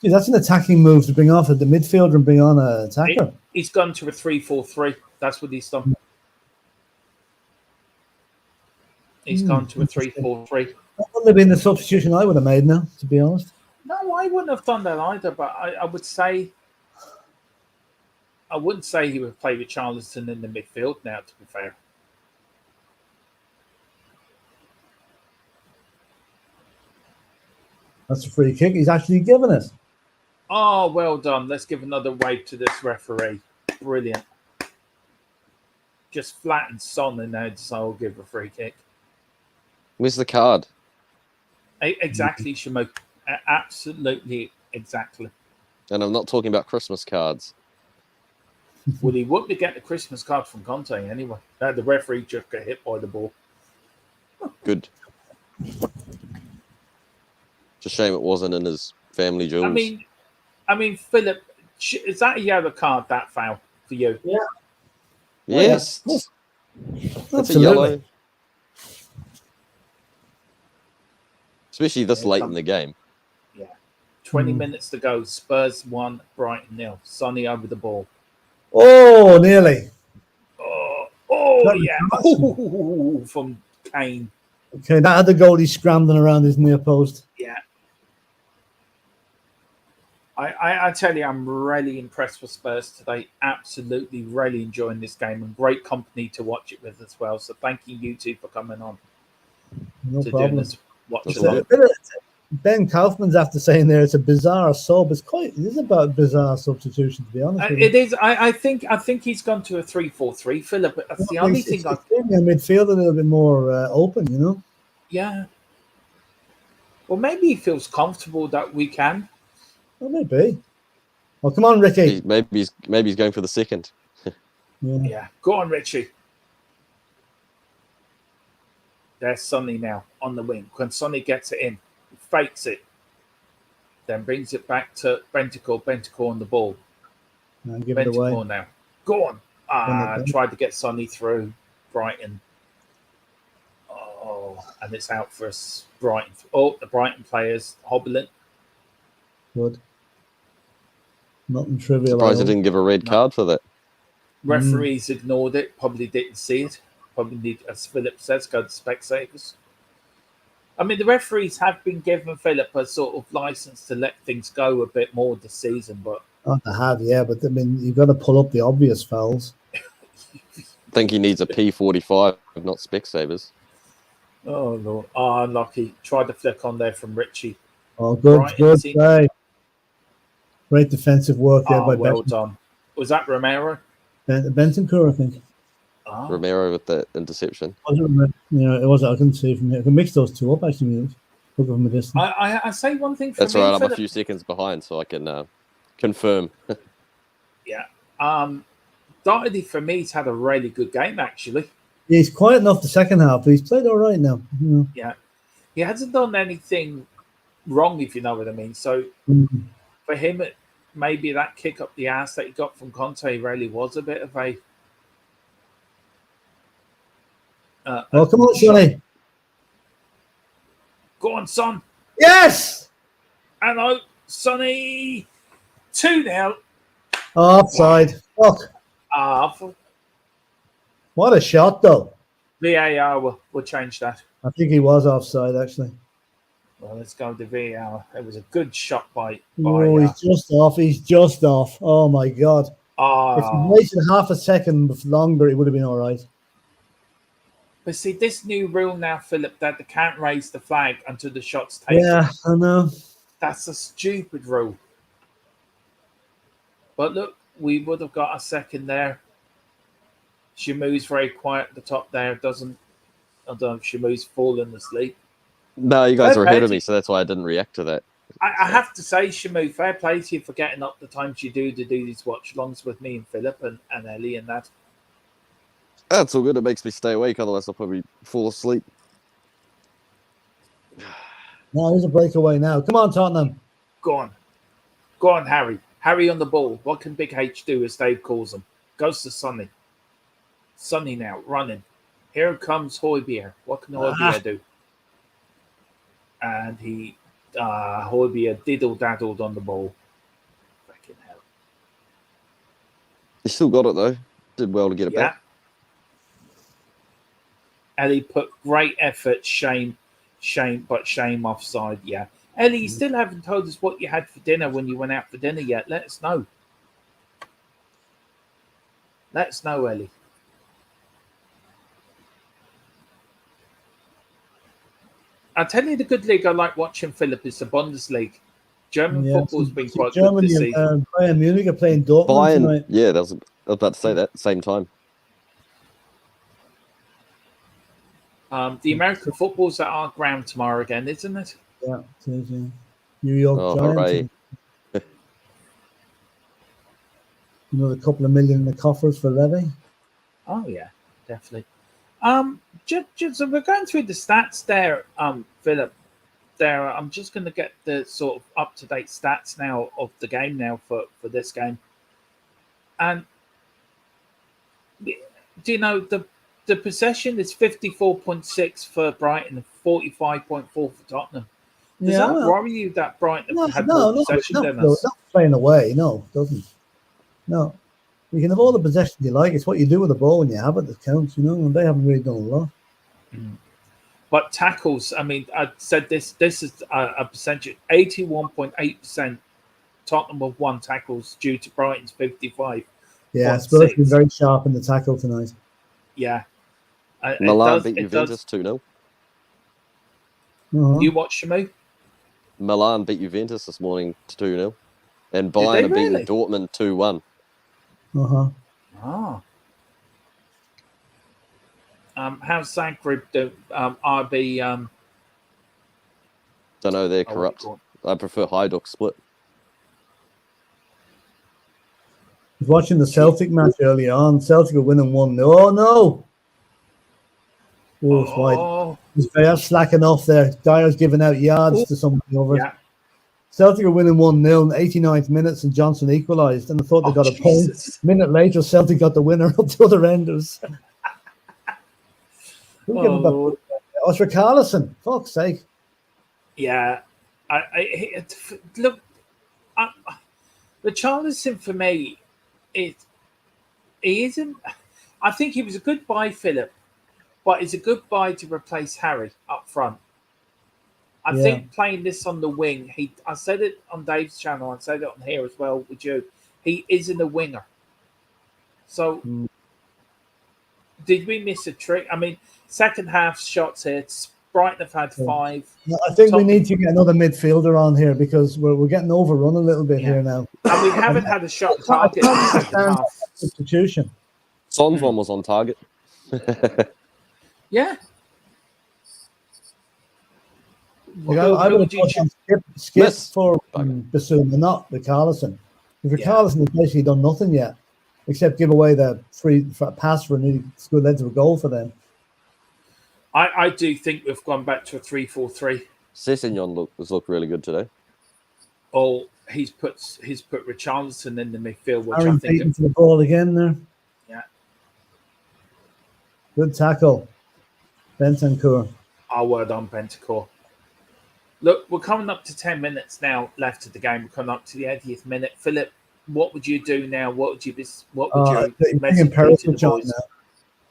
Gee, that's an attacking move to bring off at the midfielder and bring on an attacker. He's gone to a 3-4-3. That's what he's done. He's gone to a 3-4-3. That wouldn't have been the substitution I would have made now, to be honest. No, I wouldn't have done that either, but I would say I wouldn't say he would play with Richarlison in the midfield now, to be fair. That's a free kick. He's actually given it. Oh, well done. Let's give another wave to this referee. Brilliant. Just flattened Son in there, so I'll give a free kick. Where's the card? Exactly, Shamook. Absolutely, exactly. And I'm not talking about Christmas cards. Well, he wouldn't get the Christmas card from Conte anyway. The referee just got hit by the ball. Good. It's a shame it wasn't in his family jewels. I mean, Philip, is that a yellow card, that foul, for you? Yeah. Yes. Oh, yeah. That's a yellow. Especially this late in the game. Yeah. 20 minutes to go. Spurs 1, Brighton 0. Sonny over the ball. Oh, nearly. Oh yeah. Ooh, from Kane. Okay, that had the goalie scrambling around his near post. Yeah. I tell you, I'm really impressed with Spurs today. Absolutely, really enjoying this game and great company to watch it with as well. So thank you two for coming on. No problem. Doing this watch. Ben Kaufman's after saying there it's a bizarre sub. It is about bizarre substitution, to be honest. It is. I think he's gone to a 3-4-3, Philip. But that's the only thing. It's midfield a little bit more open, Yeah. Well, maybe he feels comfortable that we can. Well, maybe. Well, come on, Ricky. Maybe he's going for the second. Yeah. Go on, Richie. There's Sonny now on the wing. When Sonny gets it in, he fakes it, then brings it back to Bentancur. Bentancur on the ball. Give it away. Now. Go on. Tried to get Sonny through Brighton. Oh, and it's out for us. Brighton. Oh, the Brighton players hobbling. Good. Nothing trivial. Surprised they didn't give a red card for that. Referees ignored it. Probably didn't see it. Probably need, as PHILLIP says, go to Specsavers. I mean, the referees have been given PHILLIP a sort of license to let things go a bit more this season, but They have, yeah, but I mean, you've got to pull up the obvious fouls. I think he needs a P45, not Specsavers. oh Lord, unlucky. Tried to flick on there from Richie. Oh, good, Brighton good seem- play. Great defensive work there by well done. Was that Romero? Bentancur, I think. Romero with the interception. Yeah, it was. I couldn't see from here. I can mix those two up actually. Look from a distance. I say one thing. That's me, right. I'm PHILLIP. a few seconds behind, so I can confirm. Yeah. Doherty for me has had a really good game actually. He's quiet enough the second half, but he's played all right now. Yeah. He hasn't done anything wrong, if you know what I mean. So for him, maybe that kick up the ass that he got from CONTE really was a bit of a. Oh, come on, Sonny. Go on, son. Yes! Hello, Sonny. 2-0. Offside. Fuck. What a shot, though. VAR will change that. I think he was offside, actually. Well, let's go to VAR. It was a good shot by he's just off. He's just off. Oh, my God. If he waited half a second longer, it would have been all right. But see, this new rule now, PHILLIP, that they can't raise the flag until the shot's taken. Yeah, I know. That's a stupid rule. But look, we would have got a second there. Shamu's very quiet at the top there. I don't know if Shamu's fallen asleep. No, you guys were ahead of me, so that's why I didn't react to that. I have to say, Shamu, fair play to you for getting up the times you do to do these watch-alongs with me and PHILLIP and Ellie and that. That's all good. It makes me stay awake. Otherwise, I'll probably fall asleep. No, here's a breakaway now. Come on, Tottenham. Go on, Harry. Harry on the ball. What can Big H do, as Dave calls him? Goes to Sonny. Sonny now, running. Here comes Højbjerg. What can Højbjerg do? And Højbjerg diddle-daddled on the ball. Fucking hell. He still got it, though. Did well to get it back. Ellie put great effort. Shame offside. Yeah. Ellie, you still haven't told us what you had for dinner when you went out for dinner yet. Let us know. Let us know, Ellie. I'll tell you the good league I like watching, PHILLIP, is the Bundesliga. German football's been quite good this season. Bayern Munich are playing Dortmund tonight. Yeah, I was about to say that at the same time. The American football's at our ground tomorrow again, isn't it? Yeah, it is, yeah. New York Giants. Hooray. Another couple of million in the coffers for Levy. Oh yeah, definitely. So we're going through the stats there, PHILLIP. There, I'm just going to get the sort of up-to-date stats now of the game now for this game. And do you know the possession is 54.6 for Brighton and 45.4 for Tottenham? Does that worry you that Brighton had more possession than us? Not playing away. No, it doesn't. No. You can have all the possession you like. It's what you do with the ball when you have it that counts, and they haven't really done a lot. But tackles, I mean, I said this is a percentage, 81.8% Tottenham have won tackles due to Brighton's 55. Yeah, Spurs have been very sharp in the tackle tonight. Yeah. Milan beat Juventus 2-0. You watch Shamu? Milan beat Juventus this morning 2-0. And Bayern are beating Dortmund 2-1. How's Zagreb do? RB. Don't know, they're corrupt. I prefer Hajduk split. I was watching the Celtic match early on. Celtic are winning 1-0. Oh, no. Oh, it's wide. They're slacking off there. Dyer's giving out yards to somebody over. Yeah. Celtic are winning 1-0 in the 89th minutes and Johnson equalised. And I thought they got a point. A minute later, Celtic got the winner up the other end. Oh, it's Richarlison. Fuck's sake. Yeah. Look, Richarlison for me, he isn't. I think he was a good buy, Philip, but it's a good buy to replace Harry up front. I think playing this on the wing, I said it on Dave's channel, I said it on here as well with you. He isn't a winger. So did we miss a trick? I mean, second half shots here. Brighton have had 5. I think we need to get another midfielder on here because we're getting overrun a little bit here now. And we haven't had a shot target in the second half. Substitution. Son's one was on target. Yeah. I would have skip for Basuma, not Richarlison. Because Richarlison has basically done nothing yet, except give away the free pass for a nearly good led to a goal for them. I do think we've gone back to a 3-4-3. Sessegnon has looked really good today. Oh, he's put Richarlison in the midfield, which Aaron I think into the ball again there. Yeah. Good tackle. Bentancur. Our word on Bentancur. Look, we're coming up to 10 minutes now left of the game. We're coming up to the 80th minute. Philip, what would you do now? What would you message to the boys?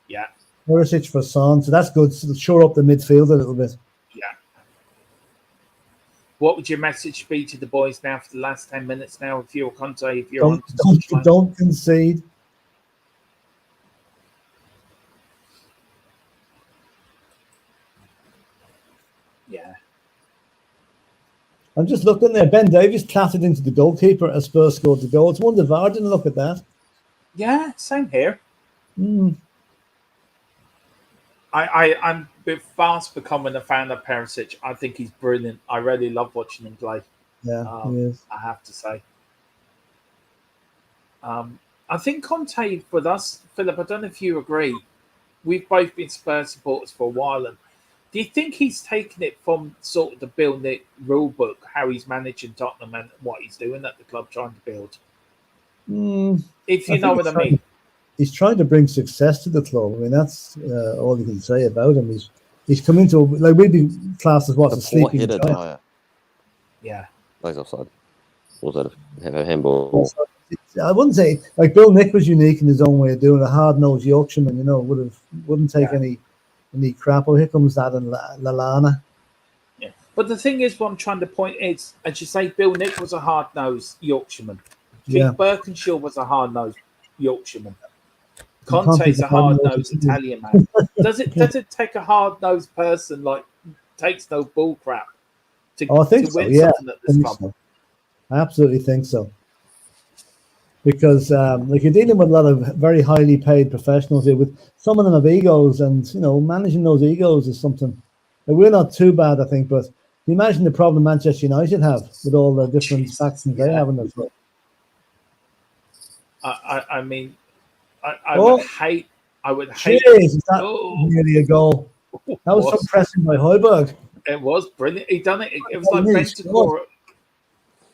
Yeah. Perisic for Son, so that's good. So shore up the midfield a little bit. Yeah. What would your message be to the boys now for the last 10 minutes now? If you're CONTE, if you're don't concede. Yeah. I'm just looking there. Ben Davies clattered into the goalkeeper as Spurs scored the goal. It's wonder VAR didn't look at that. Yeah, same here. I'm fast becoming a fan of Perisic. I think he's brilliant. I really love watching him play. Yeah, he is. I have to say. I think CONTE with us, Philip, I don't know if you agree. We've both been Spurs supporters for a while. And do you think he's taken it from sort of the Bill Nick rule book, how he's managing Tottenham and what he's doing at the club trying to build? If you know what I mean. He's trying to bring success to the club. I mean, that's all you can say about him. He's come into like we'd be classed as what a sleeping giant. Yeah, plays offside. Was that a handball? I wouldn't say like Bill Nick was unique in his own way of doing a hard-nosed Yorkshireman. You know, wouldn't take any crap. Oh, here comes that and Lallana. Yeah, but the thing is, what I'm trying to point is, as you say, Bill Nick was a hard-nosed Yorkshireman. Keith Birkinshaw was a hard-nosed Yorkshireman. CONTE's a hard-nosed Italian man. Does it take a hard-nosed person like takes no bull crap to win something at this club? So. I absolutely think so. Because like you're dealing with a lot of very highly paid professionals here. With some of them have egos, and managing those egos is something. Like, we're not too bad, I think, but can you imagine the problem Manchester United have with all the different factions they have in their club? I mean. I would hate. Jeez, is that nearly a goal? That was some pressing by Højbjerg. It was brilliant. He done it. It was like Bentancur.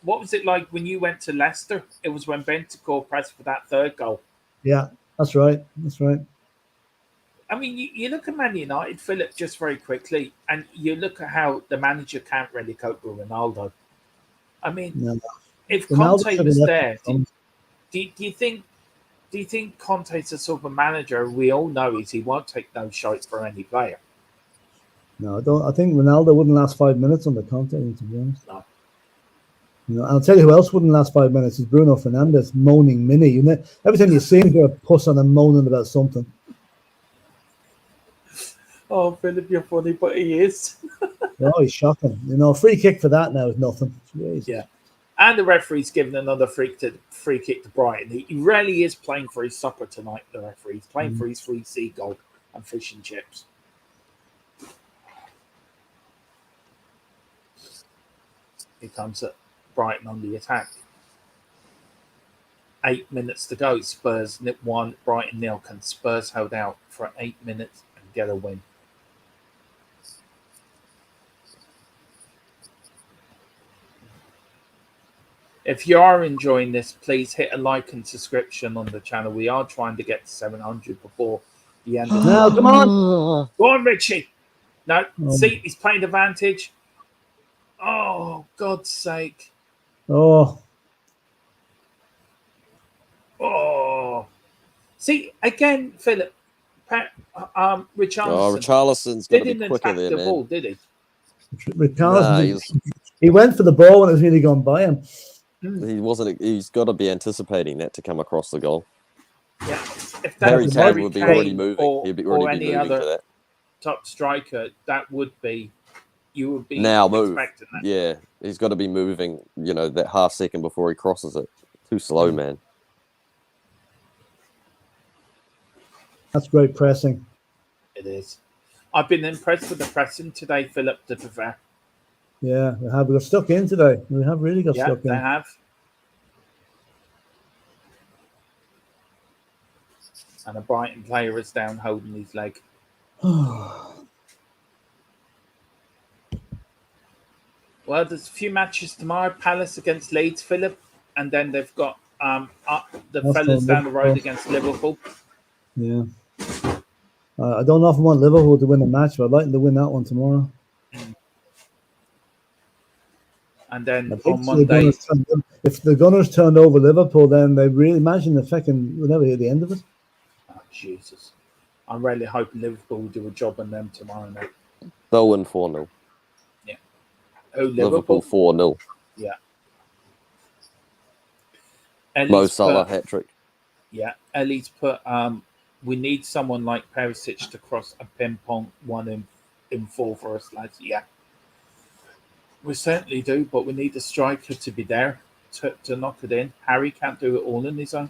What was it like when you went to Leicester? It was when Bentancur pressed for that third goal. Yeah, that's right. That's right. I mean, you look at Man United, Philip, just very quickly, and you look at how the manager can't really cope with Ronaldo. I mean, if CONTE was there, do you think? Do you think CONTE's a sort of a manager? We all know he won't take no shots for any player. No, I don't. I think Ronaldo wouldn't last 5 minutes under CONTE, to be honest. No. I'll tell you who else wouldn't last 5 minutes is Bruno Fernandes, moaning Mini. Every time you see him, you're a puss on him moaning about something. Oh, Philip, you're funny, but he is. Oh, he's shocking. Free kick for that now is nothing. Jeez. Yeah. And the referee's given another free kick to Brighton. He really is playing for his supper tonight, the referee. He's playing for his free seagull and fish and chips. Here comes it. Brighton on the attack. 8 minutes to go. Spurs 1, Brighton 0. Can Spurs hold out for 8 minutes and get a win? If you are enjoying this, please hit a like and subscription on the channel. We are trying to get to 700 before the end of the come on. Go on, Richie. No, see, he's playing advantage. Oh, God's sake. Oh. Oh. See, again, Philip, Richarlison. Richarlison's got to be didn't quicker attack there, the man. ball, did he? Richarlison, he went for the ball when it was nearly gone by him. He wasn't. He's got to be anticipating that to come across the goal. Yeah, if that Harry was Kane Harry would be Kane already moving. or, He'd be or already be any moving other to that. top striker, that would be, you would be Now move. expecting that. Yeah, he's got to be moving. You know, that half second before he crosses it. Too slow, man. That's great pressing. It is. I've been impressed with the pressing today, Philip, to be fair. Yeah, we have. We got stuck in today. We have really got stuck in. Yeah, they have. And a Brighton player is down holding his leg. Well, there's a few matches tomorrow. Palace against Leeds, Philip. And then they've got the fellas down the road against Liverpool. Yeah. I don't often want Liverpool to win a match, but I'd like them to win that one tomorrow. And then on Monday, if the Gunners turned over Liverpool, then they really imagine the fucking we'll never hear the end of it. Oh, Jesus. I'm really hoping Liverpool will do a job on them tomorrow night. They'll win 4-0. Yeah. Who, Liverpool 4-0. Yeah. Mo Salah hat-trick. Yeah. Ellie's put, we need someone like Perisic to cross a ping-pong 1 in 4 for us, lads. Yeah. We certainly do, but we need a striker to be there to knock it in. Harry can't do it all on his own.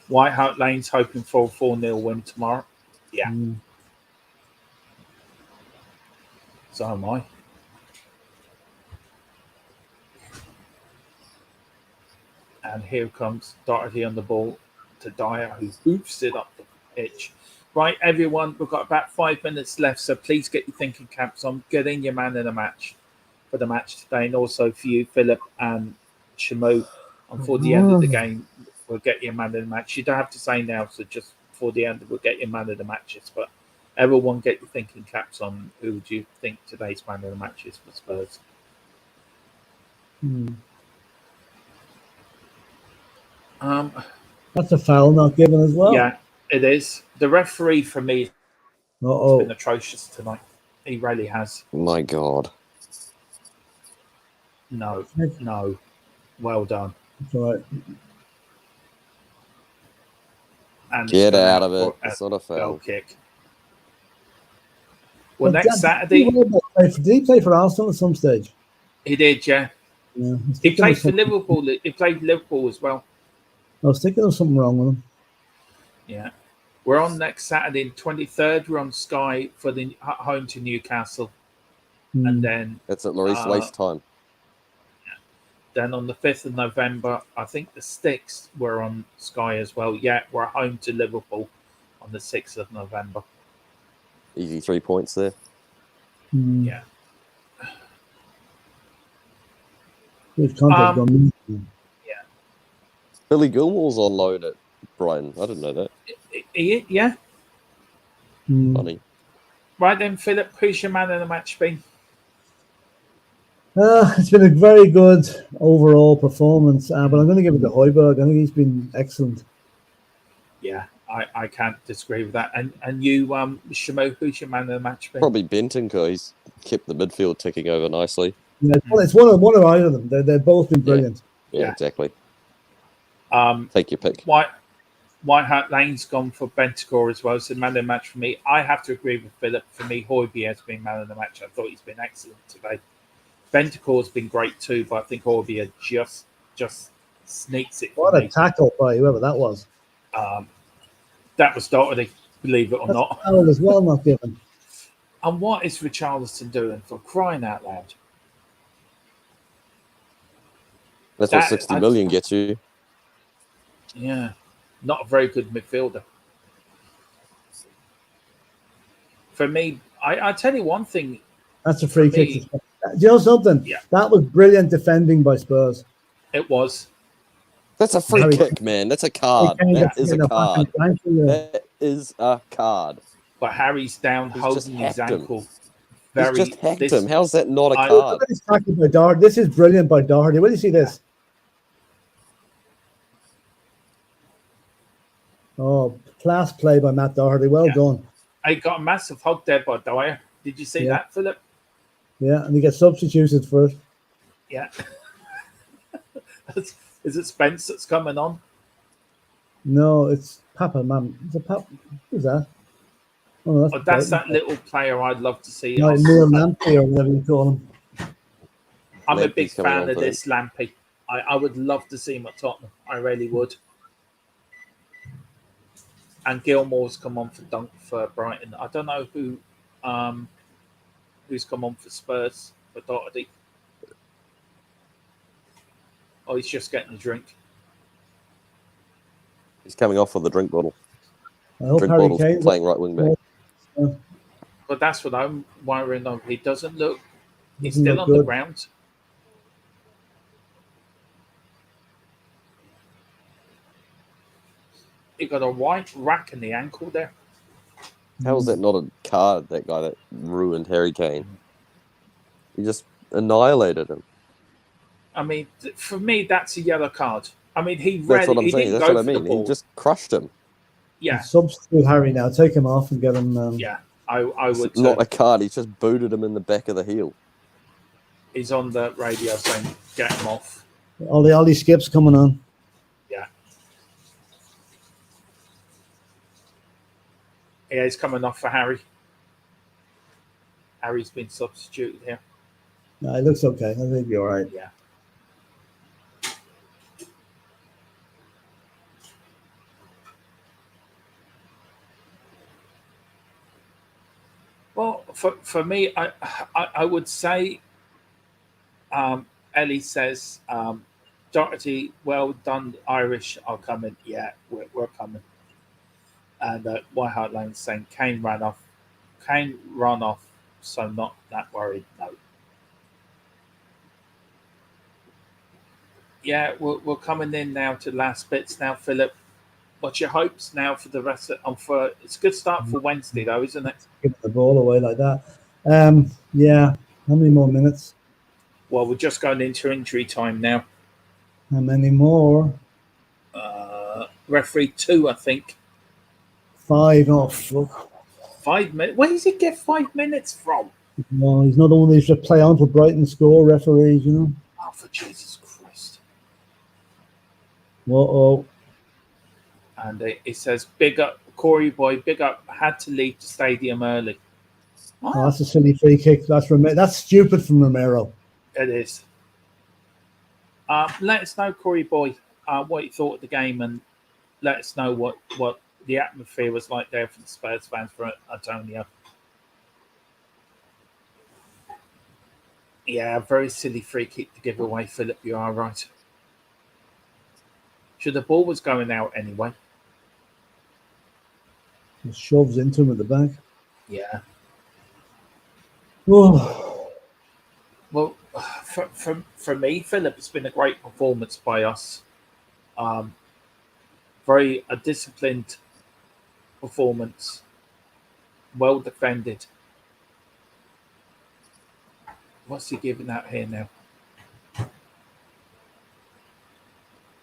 White Hart Lane's hoping for a 4-0 win tomorrow. Yeah. So am I. And here comes Doherty on the ball to Dyer, who boofs it up the pitch. Right, everyone, we've got about 5 minutes left, so please get your thinking caps on. Get in your man in the match for the match today, and also for you, Philip and Shamu. And for the end of the game, we'll get your man in the match. You don't have to say now, so just for the end, we'll get your man in the matches. But everyone, get your thinking caps on. Who would you think today's man in the match is for Spurs? That's a foul not given as well. Yeah, it is. The referee for me has been atrocious tonight. He really has. My God. No. Well done. That's all right. And get out of it. It's not a foul. Kick. Well, next Saturday. Did he play for Arsenal at some stage? He did, yeah. He played for Liverpool. He played Liverpool as well. I was thinking there was something wrong with him. Yeah. We're on next Saturday, 23rd. We're on Sky for the home to Newcastle. And then... It's at Maurice Waste time. Then on the 5th of November, I think the 6th, we're on Sky as well. Yeah, we're home to Liverpool on the 6th of November. Easy 3 points there. Yeah. Yeah. Billy Gilmore's on loan at Brighton. I didn't know that. Yeah. Funny. Right then, Philip, who's your man in the match been? It's been a very good overall performance, but I'm going to give it to Højbjerg. I think he's been excellent. Yeah, I can't disagree with that. And you, Shamo, who's your man in the match been? Probably Bentancur. He's kept the midfield ticking over nicely. Yeah, it's one or either of them. They've both been brilliant. Yeah, exactly. Take your pick. White Hart Lane's gone for Bentancur as well. So man of the match for me. I have to agree with Philip. For me, Højbjerg has been man of the match. I thought he's been excellent today. Bentancur's been great too, but I think Højbjerg just sneaks it. What a tackle by whoever that was. That was Doherty, believe it or not. Foul as well, not given. And what is Richarlison doing, for crying out loud? That's what 60 million gets you. Yeah, not a very good midfielder. For me, I tell you one thing. That's a free kick. Do you know something? Yeah. That was brilliant defending by Spurs. It was. That's a free kick, man. That's a card. That is a card. That is a card. But Harry's down, He's just holding his hacked him. ankle. He's just hacked him. How's that not a card? Look at this tackle by Doherty. This is brilliant by Doherty. What do you see this? Oh, class play by Matt Doherty. Well done. I got a massive hug there by Dyer. Did you see that, Philip? Yeah, and he gets substituted for it. Yeah. Is it Spence that's coming on? No, it's Papa, man. Is it Papa? Who's that? Oh, that's that little player I'd love to see. Like Neil Lampy or whatever you call him. I'm a big fan of this Lampy. I would love to see him at Tottenham. I really would. And Gilmore's come on for Brighton. I don't know who's come on for Spurs for Doherty. Oh, he's just getting a drink. He's coming off with the drink bottle. I hope drink Harry bottle's Kane's playing right wing back. Yeah. But that's what I'm worrying of. He doesn't look. He's still on the ground. He got a white rack in the ankle there. How is that not a card, that guy that ruined Harry Kane? He just annihilated him. I mean, for me, that's a yellow card. I mean, That's what I'm saying. That's what I mean. He just crushed him. Yeah. Substitute Harry now. Take him off and get him. Yeah, I would. It's not a card. He just booted him in the back of the heel. He's on the radio saying, get him off. All the Ollie skips coming on. Yeah, he's coming off for Harry. Harry's been substituted here. No, it looks okay. I think he'll be all right. Yeah. Well, for me, I would say, Ellie says, Doherty, well done, Irish are coming. Yeah, we're coming. And Watchalong saying Kane run off, so not that worried. No. Yeah, we're coming in now to last bits now, Philip. What's your hopes now for the rest of it's a good start for Wednesday though, isn't it? Give the ball away like that. Yeah. How many more minutes? Well, we're just going into injury time now. How many more? Referee 2, I think. 5. Oh, fuck. 5 minutes. Where does he get 5 minutes from? No, he's not the one who's just play on for Brighton score referees, you know. Oh, for Jesus Christ. Uh-oh. And it says, big up, Corey boy, big up, had to leave the stadium early. Oh, that's a silly free kick. That's stupid from Romero. It is. Let us know, Corey boy, what you thought of the game, and let us know what the atmosphere was like there for the Spurs fans for Antonio. Yeah, very silly free kick to give away, Philip. You are right. Sure, the ball was going out anyway. He shoves into him at the back. Yeah. Oh. Well, for me, Philip, it's been a great performance by us. Very a disciplined performance, well defended. What's he giving out here now?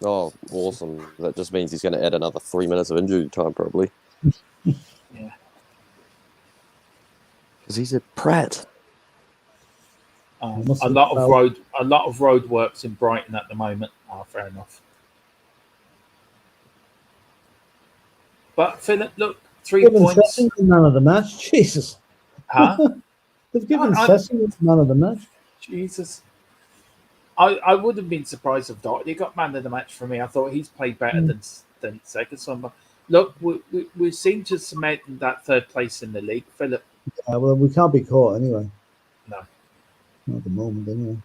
Oh, awesome. That just means he's going to add another 3 minutes of injury time, probably. Yeah. Because he's a prat. A lot of road works in Brighton at the moment. Fair enough. But Philip, look, 3 points. The man of the match. Jesus. Huh? They've given Session the man of the match. Jesus. I would have been surprised if Doherty got man of the match for me. I thought he's played better than second. So look, we seem to cement that third place in the league, Philip. Yeah, well, we can't be caught anyway. No. Not at the moment, anyway.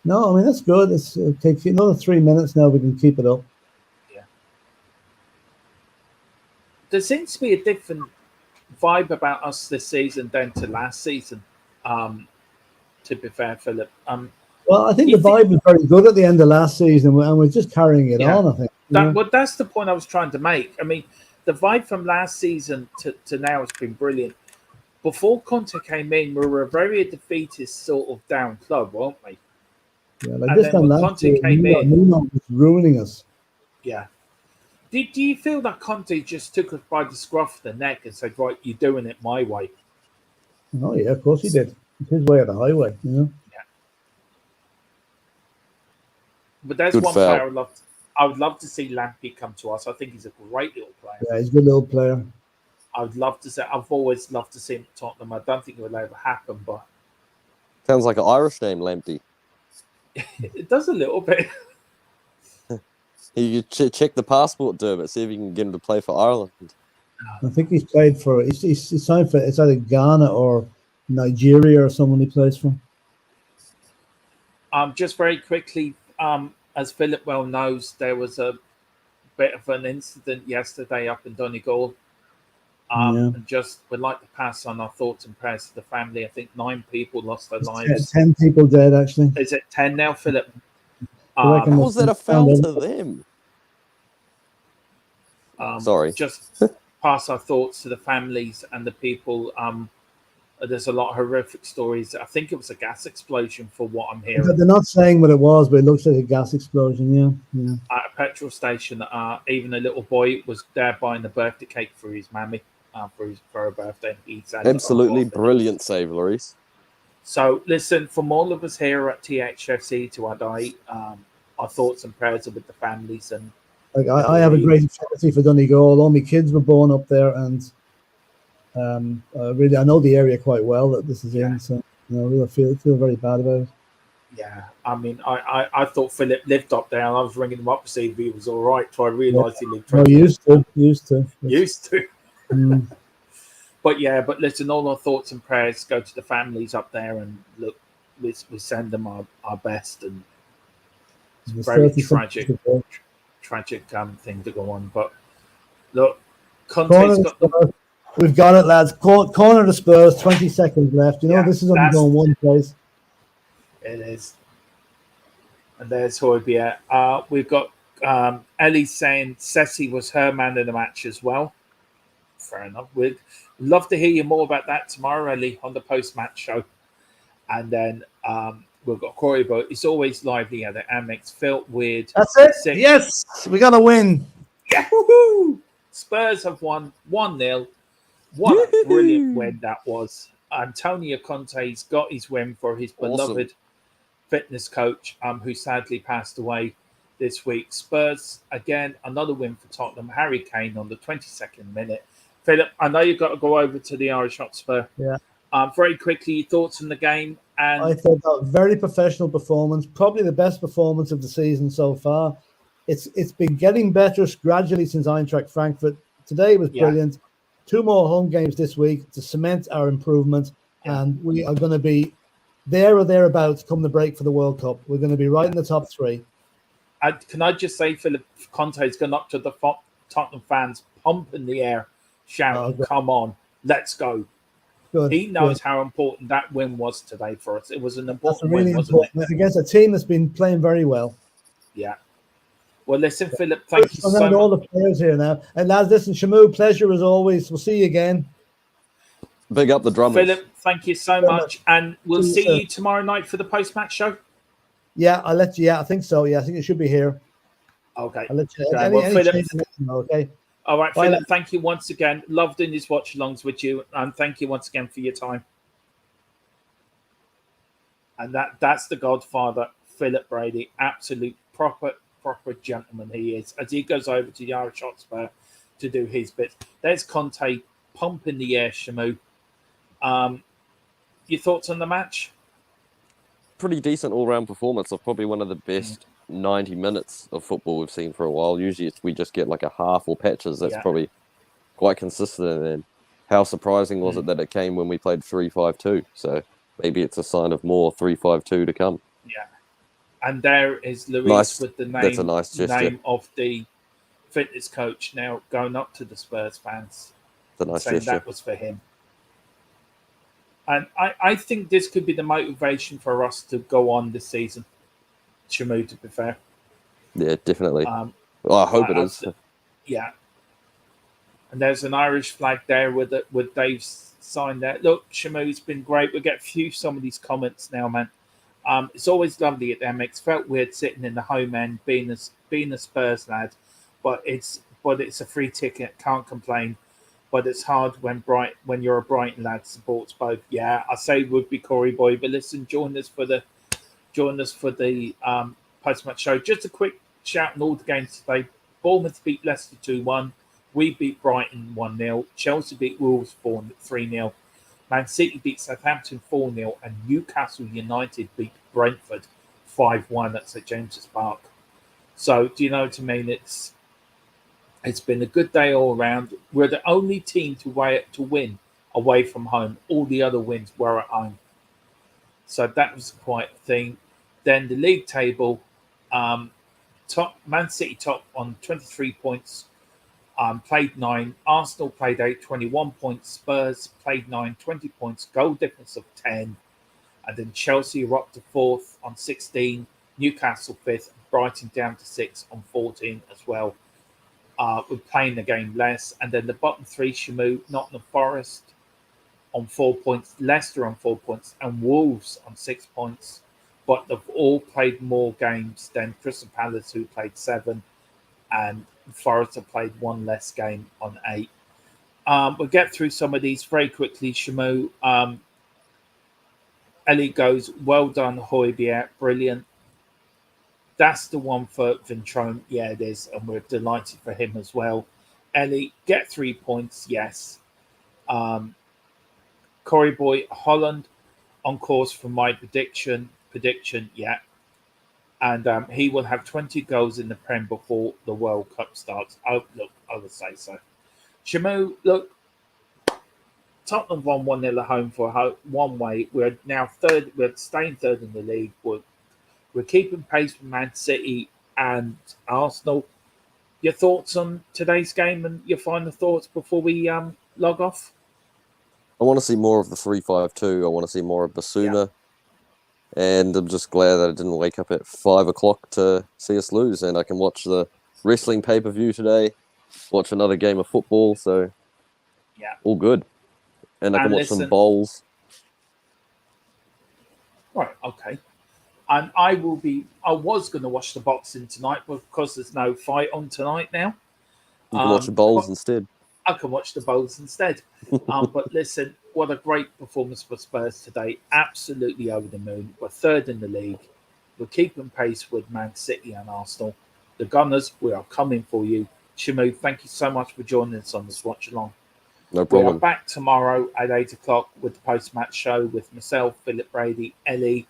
No, I mean, that's good. It takes another 3 minutes now. We can keep it up. Yeah. There seems to be a different vibe about us this season than to last season, to be fair, Philip. Well, I think the vibe was very good at the end of last season, and we're just carrying it on, I think. Well, that's the point I was trying to make. I mean, the vibe from last season to now has been brilliant. Before CONTE came in, we were a very defeatist sort of down club, weren't we? Yeah, like And this then time when last CONTE year, came in, Nuno was ruining us. yeah. Do you feel that CONTE just took us by the scruff of the neck and said, right, you're doing it my way? Oh yeah, of course he did. It's his way or the highway, you know. Yeah. But there's Good one foul. player I would love to see Lampy come to us. I think he's a great little player. Yeah, he's a good little player. I would love to say. I've always loved to see him at Tottenham. I don't think it will ever happen, but Sounds like an Irish name, Lamptey. it does a little bit. You check the passport, Dermot, see if you can get him to play for Ireland. I think he's played for. He's signed for. It's either Ghana or Nigeria or someone he plays for. Just very quickly, as Philip well knows, there was a bit of an incident yesterday up in Donegal. And just would like to pass on our thoughts and prayers to the family. I think 9 people lost their lives. 10 people dead, actually. Is it 10 now, Philip? How was that a foul to them? Sorry. Just pass our thoughts to the families and the people. There's a lot of horrific stories. I think it was a gas explosion for what I'm hearing. They're not saying what it was, but it looks like a gas explosion, yeah. At a petrol station, even a little boy was there buying the birthday cake for his mammy for her birthday. Absolutely brilliant save, Lloris. So listen, from all of us here at THFC to Adai, our thoughts and prayers are with the families. And like I have a great affinity for Donegal. All my kids were born up there, and really I know the area quite well that this is in. So I feel very bad about it. Yeah, I mean, I thought Philip lived up there, and I was ringing him up to see if he was all right. So I realised he lived. No, used to. But listen, all our thoughts and prayers go to the families up there, and look, we send them our best, and it's a very tragic thing to go on. But look, Conte's got we've got it, lads. Corner the Spurs. 20 seconds left. This is only going one place. It is. And there's Hoybia. We've got Ellie saying Ceci was her man of the match as well. Fair enough. We'd love to hear you more about that tomorrow, Ellie, on the post-match show. And then we've got Corey, but it's always lively at the Amex. Felt weird. That's it. Yes, we got to win. Yeah. Woo-hoo! Spurs have won 1-0. What a brilliant win that was. Antonio Conte's got his win for his beloved fitness coach, who sadly passed away this week. Spurs, again, another win for Tottenham. Harry Kane on the 22nd minute. Philip, I know you've got to go over to the Irish Hotspur. Yeah. Very quickly, your thoughts on the game? And I thought that was a very professional performance, probably the best performance of the season so far. It's been getting better gradually since Eintracht Frankfurt. Today was brilliant. 2 more home games this week to cement our improvement, and we are going to be there or thereabouts come the break for the World Cup. We're going to be right in the top 3. Can I just say, Philip, Conte's gone up to the Tottenham fans, pump in the air, shouting, come on, let's go. Good, he knows how important that win was today for us. It was an important win, wasn't it? Against a team that's been playing very well. Yeah. Well, listen, Philip, thank you so much. All the players here now. And lads, listen, Shamu, pleasure as always. We'll see you again. Big up the drummers. Philip, thank you so much. And we'll see you tomorrow night for the post-match show. Yeah, I'll let you. Yeah, I think so. Yeah, I think it should be here. Okay. I'll let you. Philip, okay. All right, Philip, thank you once again. Loved doing these watch-alongs with you. And thank you once again for your time. And that's the Godfather, Philip Brady. Absolute proper gentleman he is, as he goes over to the Irish Hotspur to do his bits. There's Conte pump in the air, Shamu. Your thoughts on the match? Pretty decent all-round performance of probably one of the best 90 minutes of football we've seen for a while. Usually we just get like a half or patches. That's probably quite consistent. And how surprising was it that it came when we played 3-5-2? So maybe it's a sign of more 3-5-2 to come. Yeah. And there is Luis with the name of the fitness coach now going up to the Spurs fans. It's a nice saying gesture. That was for him. And I think this could be the motivation for us to go on this season, Shamu, to be fair. Yeah, definitely. Well, I hope it is. Yeah. And there's an Irish flag there with Dave's sign there. Look, Shamu, it's been great. We'll get through some of these comments now, man. It's always lovely at the MX. Felt weird sitting in the home end, being a Spurs lad, but it's a free ticket. Can't complain. But it's hard when you're a Brighton lad supports both. Yeah, I say would be Corey Boy, but listen, join us for the post-match show. Just a quick shout on all the games today. Bournemouth beat Leicester 2-1. We beat Brighton 1-0. Chelsea beat Wolves 3-0. Man City beat Southampton 4-0. And Newcastle United beat Brentford 5-1 at St James's Park. So, do you know what I mean? It's been a good day all around. We're the only team to win away from home. All the other wins were at home. So that was quite a thing. Then the league table, Man City top on 23 points, played 9. Arsenal played 8, 21 points. Spurs played 9, 20 points. Goal difference of 10. And then Chelsea are up to 4th on 16. Newcastle 5th. Brighton down to 6 on 14 as well. We're playing the game less. And then the bottom 3, Shamu, Nottingham Forest on 4 points. Leicester on 4 points. And Wolves on 6 points. But they've all played more games than Crystal Palace, who played 7, and Forest have played 1 less game on 8. We'll get through some of these very quickly, Shamu. Ellie goes, well done, Højbjerg, brilliant. That's the one for Vintrone. Yeah, it is, and we're delighted for him as well. Ellie, get 3 points, yes. Corey Boy, Holland on course for my prediction, yeah. And he will have 20 goals in the Prem before the World Cup starts. Oh, look, I would say so. Shamu, look, Tottenham won 1-0 at home for one way. We're now third. We're staying third in the league. We're keeping pace with Man City and Arsenal. Your thoughts on today's game and your final thoughts before we log off? I want to see more of the 3-5-2. I want to see more of Basuma. And I'm just glad that I didn't wake up at 5 o'clock to see us lose. And I can watch the wrestling pay-per-view today, watch another game of football. So, all good. And I can watch some bowls. Right, okay. And I was going to watch the boxing tonight, but because there's no fight on tonight now. You can watch the bowls instead. I can watch the bowls instead. But listen, what a great performance for Spurs today. Absolutely over the moon. We're third in the league. We're keeping pace with Man City and Arsenal. The Gunners, we are coming for you. Shamu, thank you so much for joining us on this watch along. No problem. We are back tomorrow at 8 o'clock with the post-match show with myself, Philip Brady, Ellie,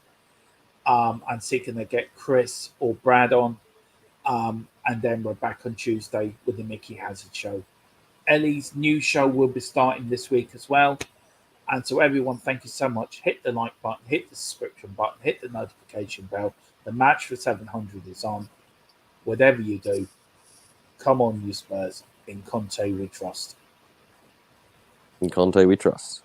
and seeking to get Chris or Brad on. And then we're back on Tuesday with the Mickey Hazard show. Ellie's new show will be starting this week as well. And so everyone, thank you so much. Hit the like button, hit the subscription button, hit the notification bell. The match for 700 is on. Whatever you do, come on, you Spurs. In Conte we trust. In Conte we trust.